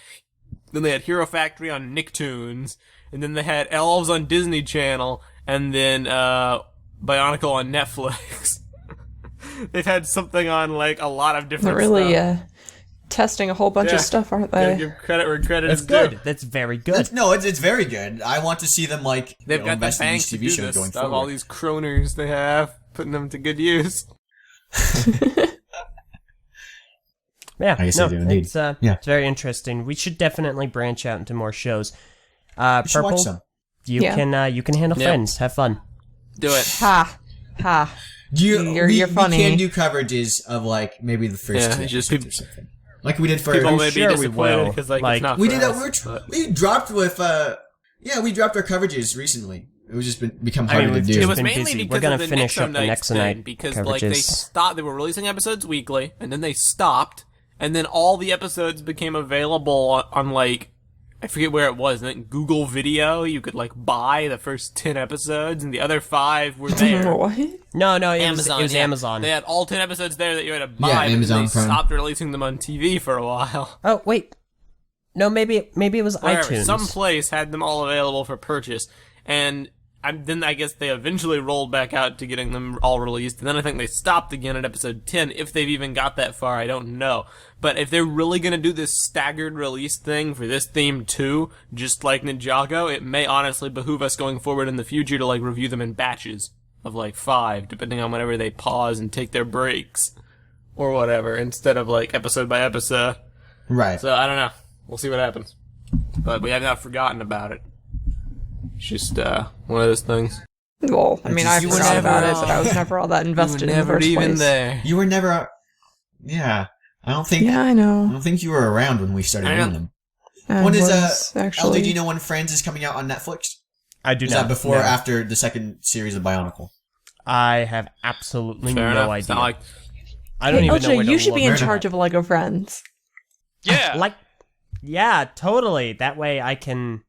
Then they had Hero Factory on Nicktoons. And then they had Elves on Disney Channel. And then Bionicle on Netflix. They've had something on like a lot of different They're really stuff. testing a whole bunch of stuff, aren't Gotta they? give credit where credit That's is good. due. That's very good. It's very good. I want to see them like They've got the invest in bank these to TV do shows this going stuff. forward. All these kroners they have, putting them to good use. Yeah, I guess they do indeed. It's very interesting. We should definitely branch out into more shows. You should watch Purple, some. you can handle Yep. Friends. Have fun. Do it. Ha. You're funny. We can do coverages of like maybe the first Yeah, two just episodes or something. Like we did for People may sure be we disappointed will. because like, Like, it's not we for did that. us, but- We dropped with we dropped our coverages recently. It was just become I mean, harder we've to just do. It was been mainly busy. because We're gonna of the finish up the Nexonites Nexonite thing, because like they coverages. they were releasing episodes weekly, and then they stopped, and then all the episodes became available on like I forget where it was. I think Google Video. You could like buy the first 10 episodes, and the other 5 were there. What? No, it Amazon. was yeah. Amazon. They had all 10 episodes there that you had to buy. Yeah, but Amazon they Prime. stopped releasing them on TV for a while. Oh wait, no, maybe it was Wherever, iTunes. some place had them all available for purchase, and then I guess they eventually rolled back out to getting them all released, and then I think they stopped again at episode 10, if they've even got that far, I don't know. But if they're really gonna do this staggered release thing for this theme too, just like Ninjago, it may honestly behoove us going forward in the future to like review them in batches of like 5, depending on whenever they pause and take their breaks, or whatever, instead of like episode by episode. Right. So I don't know. We'll see what happens. But we have not forgotten about it. It's just one of those things. Well, I mean, I You were forgot never- about it, but I was never all that invested in the never first even place. there. You were never. Yeah, I don't think. Yeah, I I know. don't think you were around when we started I doing know. them. I When is was, actually. LJ, do you know when Friends is coming out on Netflix? I do Is not. that before or know. after the second series of Bionicle? I have absolutely Fair no enough. It's idea. not like I don't Hey, even know LJ, where to you should be in look. charge of Lego Friends. Yeah. Yeah, totally. That way I can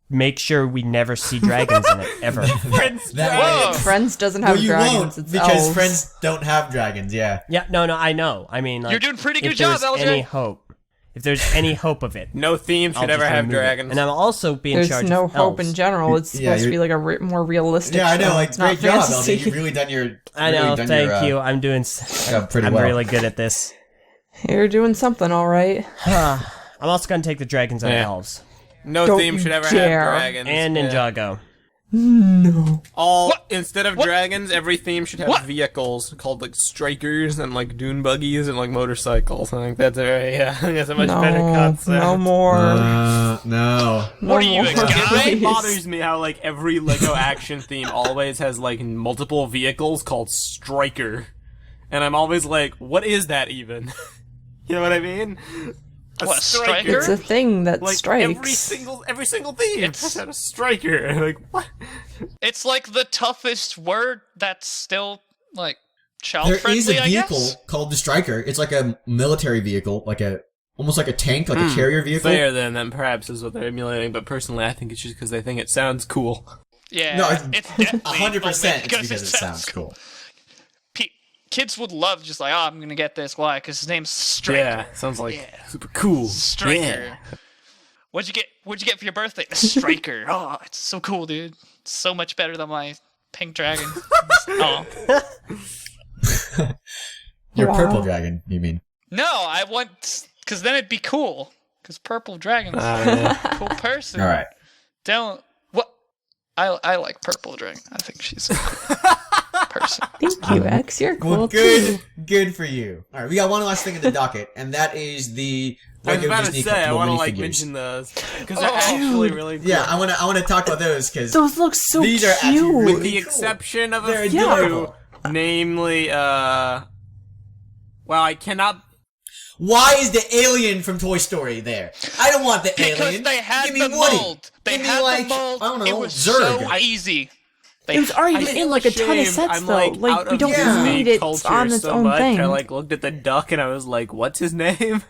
make sure we never see dragons in it ever. Friends. That Whoa. way. Friends doesn't have Well, you dragons. won't It's because elves. Friends don't have dragons. Yeah. Yeah, no, I know. I mean, like, You're doing a pretty good if job, there's LJ. any hope, if there's any hope of it, No theme I'll should ever just have remove it. dragons. And I'm also being There's charged no of hope elves. in general. It's Yeah, supposed to be you're- like a more realistic Yeah, I know. show. Like, It's not great job, fantasy. LJ. You've really done your. I know. really done Thank your, you. I'm doing. pretty I'm well. really good at this. You're doing something, all right. I'm also gonna take the dragons out of Yeah. elves No Don't theme should ever dare. have dragons. and Yeah. Ninjago. No. Instead of dragons, every theme should have vehicles called like strikers and like dune buggies and like motorcycles. I think that's I think that's a much better No. concept. No more. No. No What are you, more, a guy? It please. bothers me how like every Lego action theme always has like multiple vehicles called striker, and I'm always like, what is that even? You know what I mean? What, a striker? It's a thing that Like strikes. every single theme has had a striker. Like what? It's like the toughest word that's still like child There friendly. is a I vehicle guess. called the Striker. It's like a military vehicle, almost like a tank, like a carrier vehicle. Fair then perhaps is what they're emulating. But personally, I think it's just because they think it sounds cool. Yeah, No, it's definitely 100%. It's because because it sounds cool. Kids would love just like, oh, I'm gonna get this. Why? Because his name's Striker. Yeah, sounds like super cool. Striker. Yeah. What'd you get? What'd you get for your birthday? The Striker. Oh, it's so cool, dude. It's so much better than my pink dragon. Oh Your Wow. purple dragon, you mean? no, I want because then it'd be cool. Because purple dragon's Yeah. a cool person. All right. Don't what? I like purple dragon. I think she's a cool person. Thank you, X. You're cool Well, too. good for you. All right, we got one last thing in the docket, and that is the I was Lego about Disney to say I Collectible want to like Minifigures. mention those because they're actually really cool. Yeah, I want to talk about those because Those look so these cute. are actually really With the cool. exception of They're a few, adorable. namely, well, I cannot. Why is the alien from Toy Story there? I don't want the Because alien. they had Give me the Woody. mold. They Give me, had like, the mold. I don't know, it was Zurg. so easy. It was already in like a ton of sets I'm though. like, Like out we of don't Disney need it culture on its so own much. thing. I like looked at the duck and I was like, what's his name?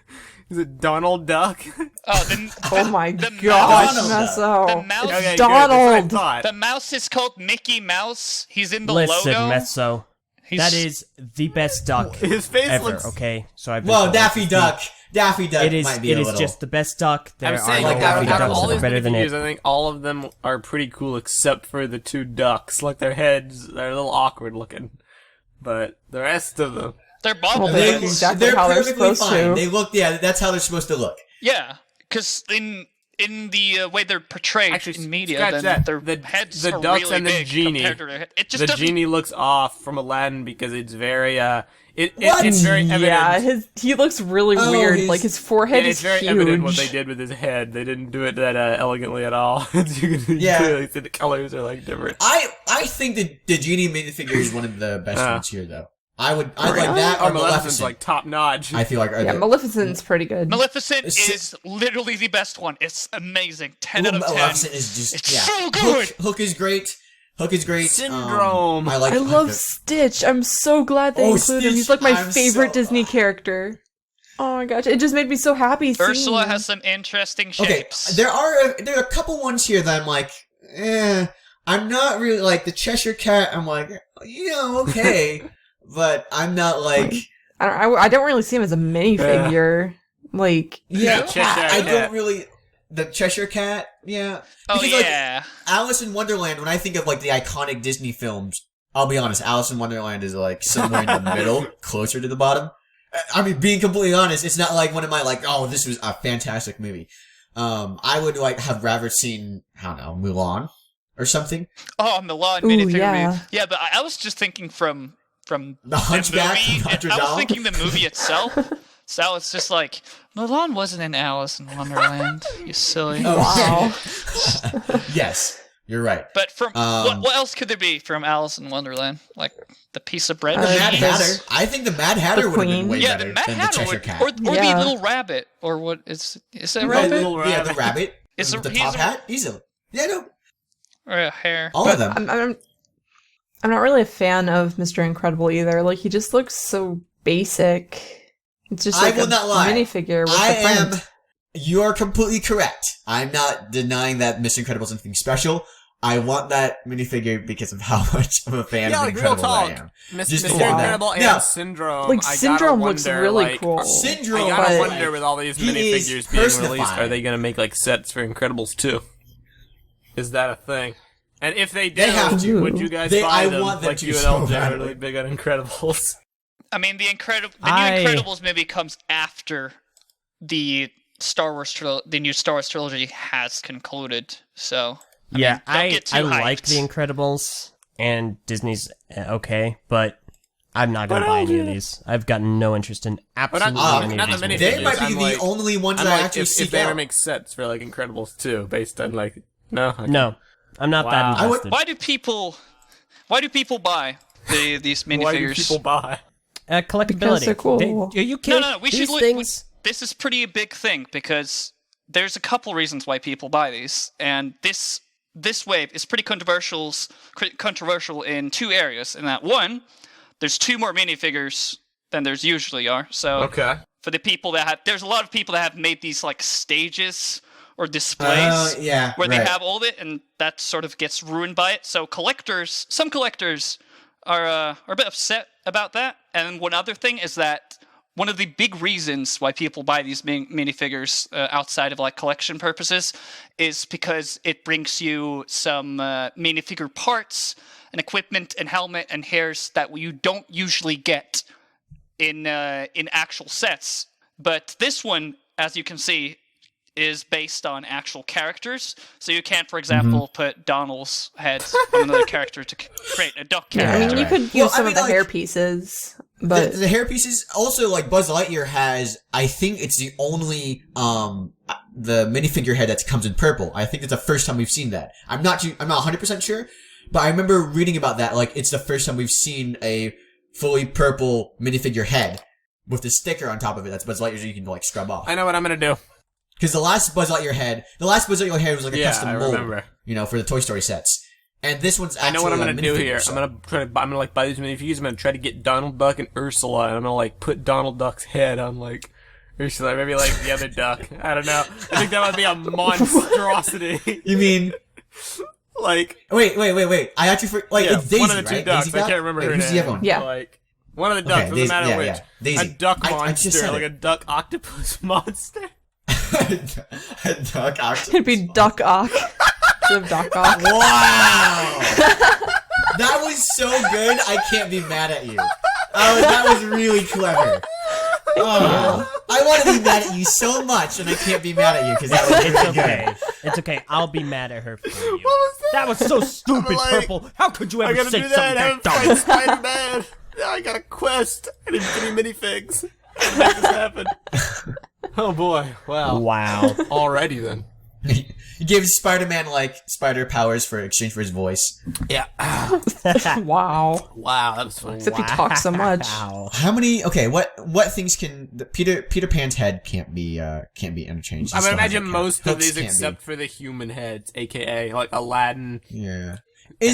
Is it Donald Duck? Oh, then Oh my the gosh, Donald Meso. The mouse. Okay, good, Donald. that's what I thought. The mouse is called Mickey Mouse. He's in the Listen, logo. Meso. That is the best duck His face ever, looks. okay? So I've been Well, told. Daffy Duck. Daffy Duck It is, might be it a is little... just the best duck. There I'm are saying, no like, Daffy out of Ducks all that are these better than minifigures, it. I think all of them are pretty cool except for the two ducks. Like their heads, they're a little awkward looking. But the rest of them. They're Well, bobbleheads. they look exactly they're how they're perfectly supposed fine. to. They look, yeah, that's how they're supposed to look. Yeah, because in the way they're portrayed Actually, in media, scratch then that. their The- heads the are ducks really and the big genie. compared to their head. It just The doesn't. genie looks off from Aladdin because it's very What? it's very evident. Yeah, he looks really Oh, weird. he's- Like his forehead Yeah, is it's very huge. evident what they did with his head. They didn't do it that elegantly at all. You can Yeah. clearly see the colors are like different. I think the Genie minifigure is one of the best ones here, though. I like Really? that Oh, or Maleficent's Maleficent. like top notch. I feel like are Yeah, the- Maleficent's pretty good. Maleficent It's- is literally the best one. It's amazing. 10 out Ooh, of 10. Maleficent is just It's yeah. so good. Hook is great. Hook is great. Syndrome. I like. I love the- Stitch. I'm so glad they Oh, included him. He's Stitch, like my I'm favorite so- Disney character. Oh my gosh, it just made me so happy seeing Ursula him. has some interesting Okay, shapes. there are a couple ones here that I'm like, I'm not really like the Cheshire Cat. I'm like, okay, but I'm not like, I don't really see him as a minifigure. Like, yeah, Cheshire I Cat. don't really. The Cheshire Cat, yeah. Oh, Because, like, yeah. Alice in Wonderland, when I think of like the iconic Disney films, I'll be honest, Alice in Wonderland is like somewhere in the middle, closer to the bottom. I mean, being completely honest, it's not like one of my like, oh, this was a fantastic movie. I would like have rather seen, I don't know, Mulan or something. Oh, Milan Ooh, minifigure yeah. movie. Yeah, but I was just thinking from The Hunchback movie. from Notre I was Dame. thinking the movie itself. So it's just like, Milan wasn't in Alice in Wonderland. You silly. Oh, wow. yes, you're right. But from what else could there be from Alice in Wonderland? Like the piece of bread. The Mad there's Hatter. I think the Mad Hatter would have been Queen. way Yeah, better the Mad than Hatter the Cheshire would, Cat. or Yeah. the little rabbit, or what is that Right, rabbit Little yeah, Rabbit. the rabbit. Is the he's top a- hat. Easily. Yeah, no, or a hair? all of them. I'm not really a fan of Mr. Incredible either. Like, he just looks so basic. It's just I like will a not lie. minifigure with I a friend. am. You are completely correct. I'm not denying that Mr. Incredible is something special. I want that minifigure because of how much of a fan Yeah, of like real Incredible I talk. am. Mr. Just Mr. for that. Incredible and Now- Syndrome. Like, I gotta Syndrome looks wonder, really like, cool. Syndrome, I gotta but wonder with all these he is minifigures being released, personifying. are they gonna make like sets for Incredibles too? Is that a thing? And if they do, They have to. would you guys They- buy I them? want them Like to you and so Eljay are badly. really big on Incredibles. I mean, the new I- Incredibles movie comes after the the new Star Wars trilogy has concluded. So Yeah, don't get too I like hyped. The Incredibles, and Disney's okay, but I'm not gonna buy any of these. I've got no interest in absolutely not any the of these. minifigures. movies. They might be I'm the like- only ones I'm that I like, actually if seek they ever out. make sets for like Incredibles 2 based on like okay. No, I'm not Wow. that I would- invested. why do people buy these minifigures? Why do people buy? Collectability. Because they're cool. Are you kidding? No, we These should look. things. This is pretty a big thing because there's a couple reasons why people buy these, and this wave is pretty controversial in two areas. In that one, there's two more minifigures than there's usually are. So Okay. for the people that there's a lot of people that have made these like stages or displays Yeah, where they right. have all of it, and that sort of gets ruined by it. So some collectors are a bit upset about that. And one other thing is that one of the big reasons why people buy these minifigures outside of like collection purposes is because it brings you some minifigure parts and equipment and helmet and hairs that you don't usually get in actual sets. But this one, as you can see, is based on actual characters. So you can't, for example, put Donald's head on another character to create a duck Yeah, I character. mean, you could use Well, I some mean, of the like, hair pieces, but the hair pieces also like Buzz Lightyear has. I think it's the only the minifigure head that comes in purple. I think it's the first time we've seen that. I'm not 100% sure, but I remember reading about that. Like it's the first time we've seen a fully purple minifigure head with the sticker on top of it. That's Buzz Lightyear, so you can like scrub off. I know what I'm gonna do. Because the last Buzz Lightyear head was like a Yeah, custom I mold, remember. for the Toy Story sets. And this one's actually I know what I'm gonna do here. So. I'm gonna like buy these minifigures. I'm gonna try to get Donald Duck and Ursula, and I'm gonna like put Donald Duck's head on like Ursula, maybe like the other duck. I don't know. I think that would be a monstrosity. You mean? Like Wait. I actually it's Daisy, one of the two right? ducks. Daisy I duck? can't remember Wait, her who's name. the other one? Yeah. Like one of the ducks. Okay, Doesn't matter which. Yeah. Daisy. A duck I just monster, said like it. a duck octopus monster. A duck octopus. It'd be Duck Ock. Instead of Doc Ock. Wow! That was so good, I can't be mad at you. That was really clever. Oh, I want to be mad at you so much, and I can't be mad at you because that was really It's okay. good. It's okay. I'll be mad at her for you. What was that? That was so stupid, like, Purple. How could you I ever gotta say do something that. I that haven't dumb? fight Spider-Man. Now I got a quest. I didn't get any minifigs. How to make this happen? Oh boy! Wow. Wow. Alrighty then. You gave Spider-Man like spider powers for exchange for his voice. Yeah. Wow. Wow, that was fun. Except he talks so much. Wow. How many? Okay, what things can Peter Pan's head can't be interchanged? I would Still has imagine a cap. most of Hooks these, can't be. except for the human heads, aka like Aladdin. Yeah.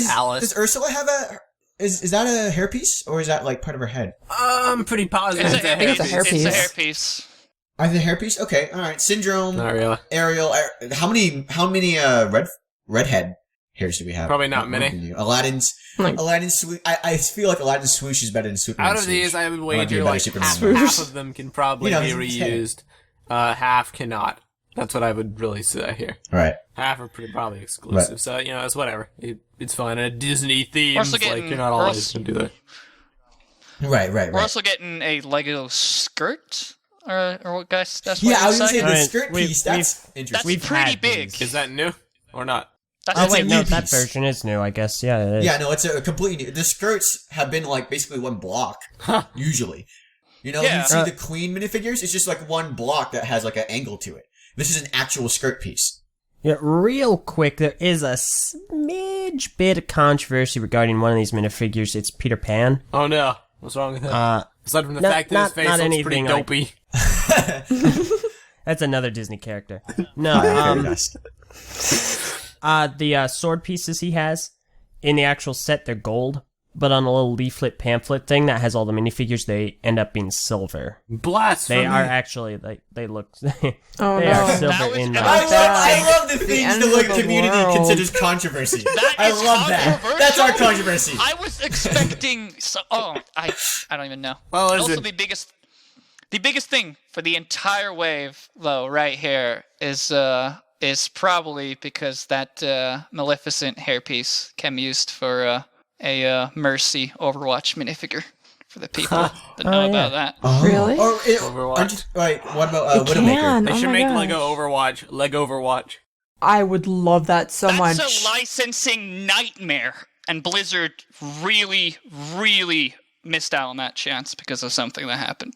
Alice. Does Ursula have a? Is that a hairpiece or is that like part of her head? I'm pretty positive It's a, think it's a hairpiece. hairpiece. It's a hairpiece. Are they hairpiece? Okay, all right. Syndrome, Not really. Ariel. How many redhead hairs do we have? Probably not many. Aladdin's Like- swoosh. I feel like Aladdin's swoosh is better than Superman's Out of these, swoosh. I would Might be a wager better like Superman half one. of them can probably You know, be he's head. reused. Half cannot. That's what I would really say here. All right. Half are probably exclusive. Right. So, it's whatever. It's fine. And a Disney theme, also like, getting- you're not we're always also- going to do that. Right. We're also getting a Lego skirt, or what, guys? That's what Yeah, I was you'd gonna say say. the Alright, skirt we've- piece. That's That's interesting. we've pretty had big. these. Is that new or not? That's Oh It's a wait, new no, that piece. version is new, I guess. Yeah, it is. Yeah, no, it's a completely new. The skirts have been like basically one block usually. Yeah. You see the Queen minifigures. It's just like one block that has like an angle to it. This is an actual skirt piece. Yeah, real quick, there is a smidge bit of controversy regarding one of these minifigures. It's Peter Pan. Oh, no. What's wrong with that? Aside from the fact that his face not looks pretty anything like- dopey. That's another Disney character. No, the sword pieces he has in the actual set, they're gold, but on a little leaflet pamphlet thing that has all the minifigures, they end up being silver. Blasphemy. They are actually they look Oh, they no. are That silver was- in and I that. love the The things end the of Lego the community world. considers controversy. That I is love that. That's our controversial. controversy. I was expecting. I don't even know. Well, is also, it- the biggest thing for the entire wave, though, right here is probably because that Maleficent hairpiece can be used for a Mercy Overwatch minifigure for the people that know about that. Really? Or Overwatch. what about Widowmaker? can. They Oh should my make gosh. Lego Overwatch. I would love that so That's much. a licensing nightmare, and Blizzard really, really missed out on that chance because of something that happened.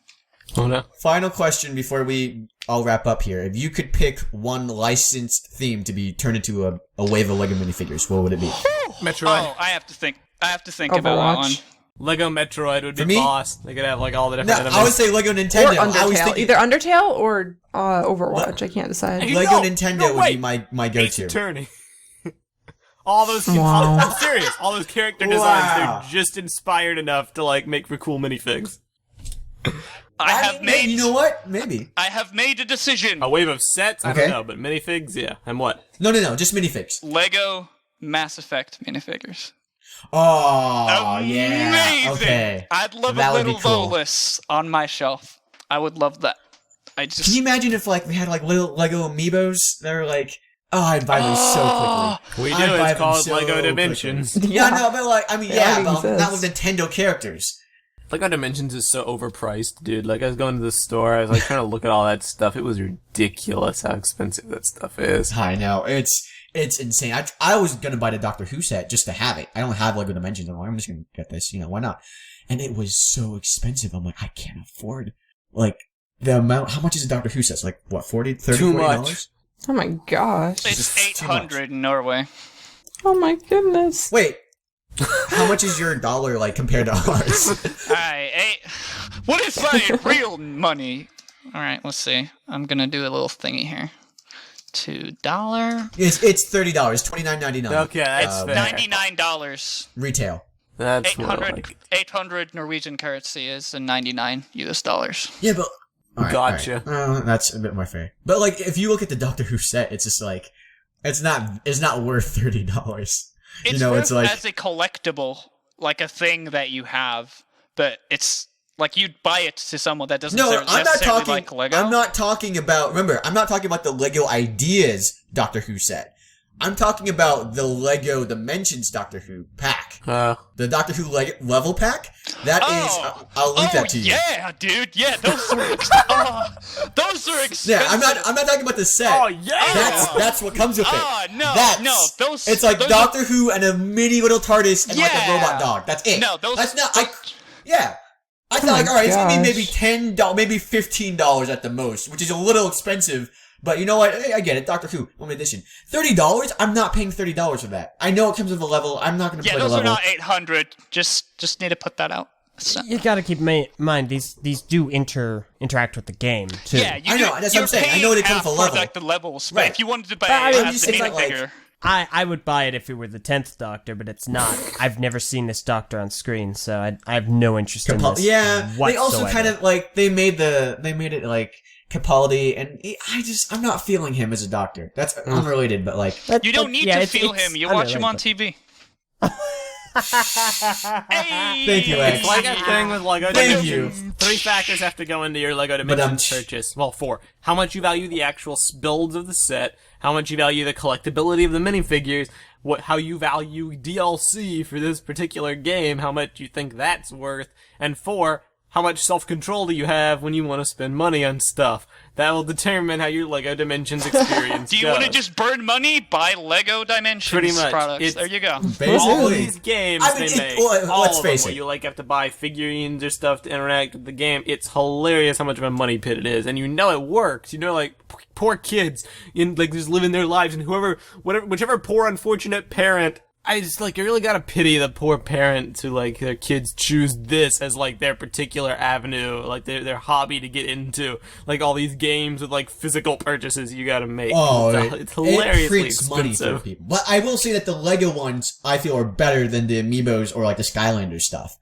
Oh, no. Final question before we all wrap up here. If you could pick one licensed theme to be turned into a wave of Lego minifigures, what would it be? Metroid. Oh, I have to think about that one. Overwatch. Lego Metroid would be For me? boss. They could have like all the No, different enemies. I would say Lego Or Nintendo. I was Undertale. thinking Either Undertale or Overwatch. I can't decide. Hey, Lego no, Nintendo no, would wait. be my Ace go-to. Attorney. All those, Wow. I'm serious. All those character designs, Wow. they're just inspired enough to like make for cool minifigs. I have made. You know what? Maybe. I have made a decision. A wave of sets, I Okay. don't know, but minifigs, yeah. And what? No, just minifigs. Lego Mass Effect minifigures. Oh, Amazing. yeah. Okay. I'd love That a would be little cool. Volus on my shelf. I would love that. I just. Can you imagine if like we had like little Lego amiibos that are like, oh, I'd buy those so quickly. We I'd do, buy it's them called so Lego quickly. Dimensions. Yeah, no, but like, I mean, It yeah, already but not with exists. Nintendo characters. Lego Dimensions is so overpriced, dude. Like, I was going to the store, I was like trying to look at all that stuff. It was ridiculous how expensive that stuff is. I know, it's insane. I was gonna buy the Doctor Who set just to have it. I don't have Lego Dimensions. I'm like, I'm just gonna get this, why not? And it was so expensive. I'm like, I can't afford, like, the amount. How much is a Doctor Who set? It's like, what, 30 Too $40? much. Oh my gosh. It's It's too much. 800 in Norway. Oh my goodness. Wait, how much is your dollar, like, compared to ours? What is my real money? Alright, let's see. I'm gonna do a little thingy here. $2. It's $30, $29.99. Okay, that's fair. $99. Retail. That's 800 Norwegian currency is $99 US. Yeah, but Gotcha. All right. That's a bit more fair. But like, if you look at the Doctor Who set, it's just like it's not worth $30. It's worth it's like as a collectible, like a thing that you have, but it's like you'd buy it to someone that doesn't necessarily like Lego. I'm not talking about. Remember, I'm not talking about the Lego Ideas Doctor Who set. I'm talking about the Lego Dimensions Doctor Who pack. The Doctor Who level pack. That is. I'll link that to you. Yeah, dude. Yeah, those are those are expensive. Yeah, I'm not talking about the set. Oh yeah. That's what comes with it. No, those. It's like Doctor Who and a mini little TARDIS and like a robot dog. That's it. No, those. That's not. I thought like, all right, it's gonna be maybe $10, maybe $15 at the most, which is a little expensive. But you know what? I get it. Doctor Who, limited edition. $30? I'm not paying $30 for that. I know it comes with a level. I'm not going to play the level. Yeah, those are not 800. Just need to put that out. You gotta keep in mind, these do interact with the game, too. Yeah, I know. That's what I'm saying. I know they come with a level. Like the levels, right. But if you wanted to buy it as the minifigure... I would buy it if it were the 10th Doctor, but it's not. I've never seen this Doctor on screen, so I have no interest in this. Yeah, whatsoever. They also kind of like they made it like Capaldi, and I'm not feeling him as a Doctor. That's unrelated, but like you don't need to feel him. You watch him on TV. Hey! Thank you, X. It's like a thing with Lego Thank Dimensions. you. 3 factors have to go into your Lego Dimensions purchase. Well, 4. How much you value the actual builds of the set, how much you value the collectability of the minifigures, how you value DLC for this particular game, how much you think that's worth, and 4, how much self-control do you have when you want to spend money on stuff. That will determine how your Lego Dimensions experience Do you want to just burn money? Buy Lego Dimensions Pretty much. products. There you go. Basically. All of these games they make, all let's of them, face where it. you like have to buy figurines or stuff to interact with the game, it's hilarious how much of a money pit it is. And you know it works. You know, like, poor kids, just living their lives, and whichever poor unfortunate parent, I just, like, you really gotta pity the poor parents who, like, their kids choose this as, like, their particular avenue, like, their hobby to get into. Like, all these games with, like, physical purchases you gotta make. Oh, it's hilariously it prints money expensive. for people. But I will say that the Lego ones, I feel, are better than the Amiibos or, like, the Skylanders stuff.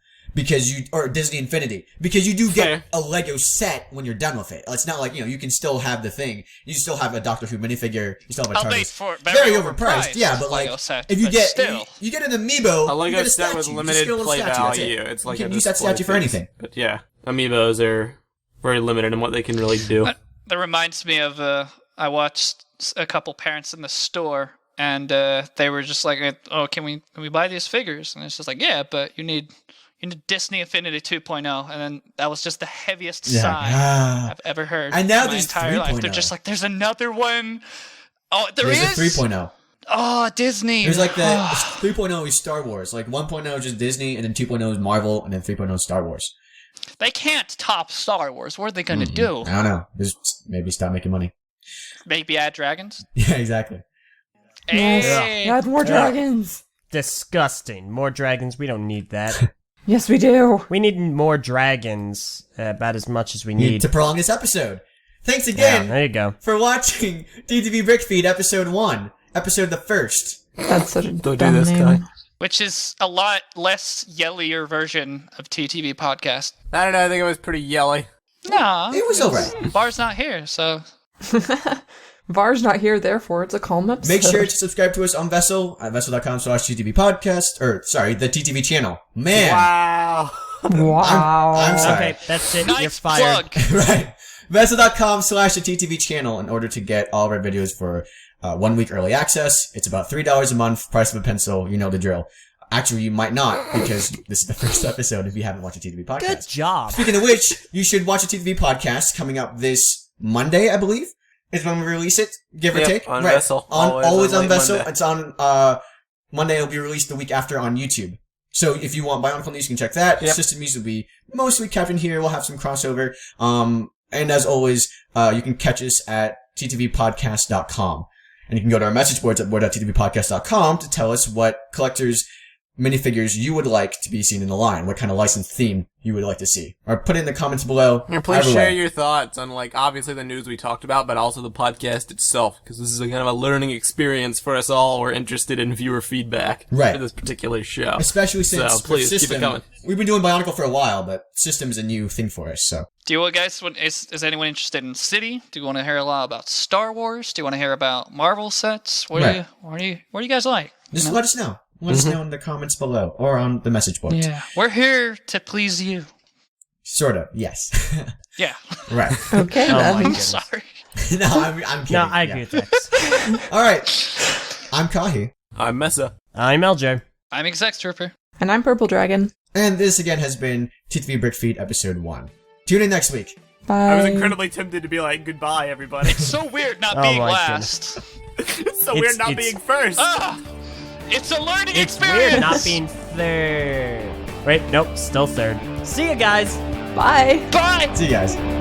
Or Disney Infinity. Because you do get a Lego set when you're done with it. It's not like, you can still have the thing. You still have a Doctor Who minifigure. You still have a TARDIS. Very overpriced. Yeah, but like, Lego set, if you get still. you get an Amiibo, A Lego you get a set statue. with You limited just get a play statue, that's value. it. It's like you a can use that display statue for piece. anything. But yeah, Amiibos are very limited in what they can really do. That reminds me of, I watched a couple parents in the store, and they were just like, oh, can we buy these figures? And it's just like, yeah, but you need Disney Infinity 2.0, and then that was just the heaviest sigh I've ever heard. And now in my there's entire 3.0. life. They're just like, there's another one. Oh, there's a 3.0. Oh, Disney. There's like the 3.0 is Star Wars. Like 1.0 is just Disney, and then 2.0 is Marvel, and then 3.0 is Star Wars. They can't top Star Wars. What are they going to do? I don't know. Just maybe stop making money. Maybe add dragons? Yeah, exactly. Hey. Add more dragons. Disgusting. More dragons. We don't need that. Yes, we do. We need more dragons, about as much as we need. To prolong this episode. Thanks again there you go. for watching TTV BrickFeed episode 1. Episode the first. That's such a Don't dumb do this, name. Kai. Which is a lot less yellier version of TTV Podcast. I don't know, I think it was pretty yelly. No. It was alright. Bar's not here, so... Var's not here, therefore it's a calm episode. Make sure to subscribe to us on Vessel at Vessel.com/TTV Podcast. Or, sorry, the TTV channel. Man. Wow. Wow. I'm sorry. Okay, that's it. Nice You're fired. plug. Right. Vessel.com/the TTV channel in order to get all of our videos for 1 week early access. It's about $3 a month, price of a pencil. You know the drill. Actually, you might not, because this is the first episode if you haven't watched a TTV podcast. Good job. Speaking of which, you should watch a TTV podcast coming up this Monday, I believe, is when we release it, give or take. On right. Vessel. Always on late Vessel. Monday. It's on, Monday. It'll be released the week after on YouTube. So if you want Bionicle News, you can check that. Yep. System News will be mostly kept in here. We'll have some crossover. And as always, you can catch us at ttvpodcast.com. And you can go to our message boards at board.ttvpodcast.com to tell us what collectors minifigures you would like to be seen in the line, what kind of licensed theme you would like to see. Or put it in the comments below. And please Either share way. your thoughts on, like, obviously the news we talked about, but also the podcast itself, because this is a kind of a learning experience for us all. We're interested in viewer feedback Right. for this particular show. Especially since So, please, keep it System, coming. we've been doing Bionicle for a while, but System is a new thing for us, so. Do you guys is anyone interested in City? Do you want to hear a lot about Star Wars? Do you want to hear about Marvel sets? What Right. do you guys like? Just let us know. Let us know in the comments below or on the message boards. Yeah, we're here to please you. Sort of, yes. Yeah. Right. Okay, Oh then. my I'm goodness. sorry. No, I'm kidding. No, I yeah. agree with that. All right. I'm Kahi. I'm Meso. I'm Eljay. I'm Exec Trooper. And I'm Purple Dragon. And this again has been TTV BrickFeed episode 1. Tune in next week. Bye. I was incredibly tempted to be like, goodbye, everybody. It's so weird not Oh being my last. It's so It's- weird not it's- being first. Ah, it's a learning It's experience. weird not being third. Wait, nope, still third. See you guys. Bye. Bye. See you guys.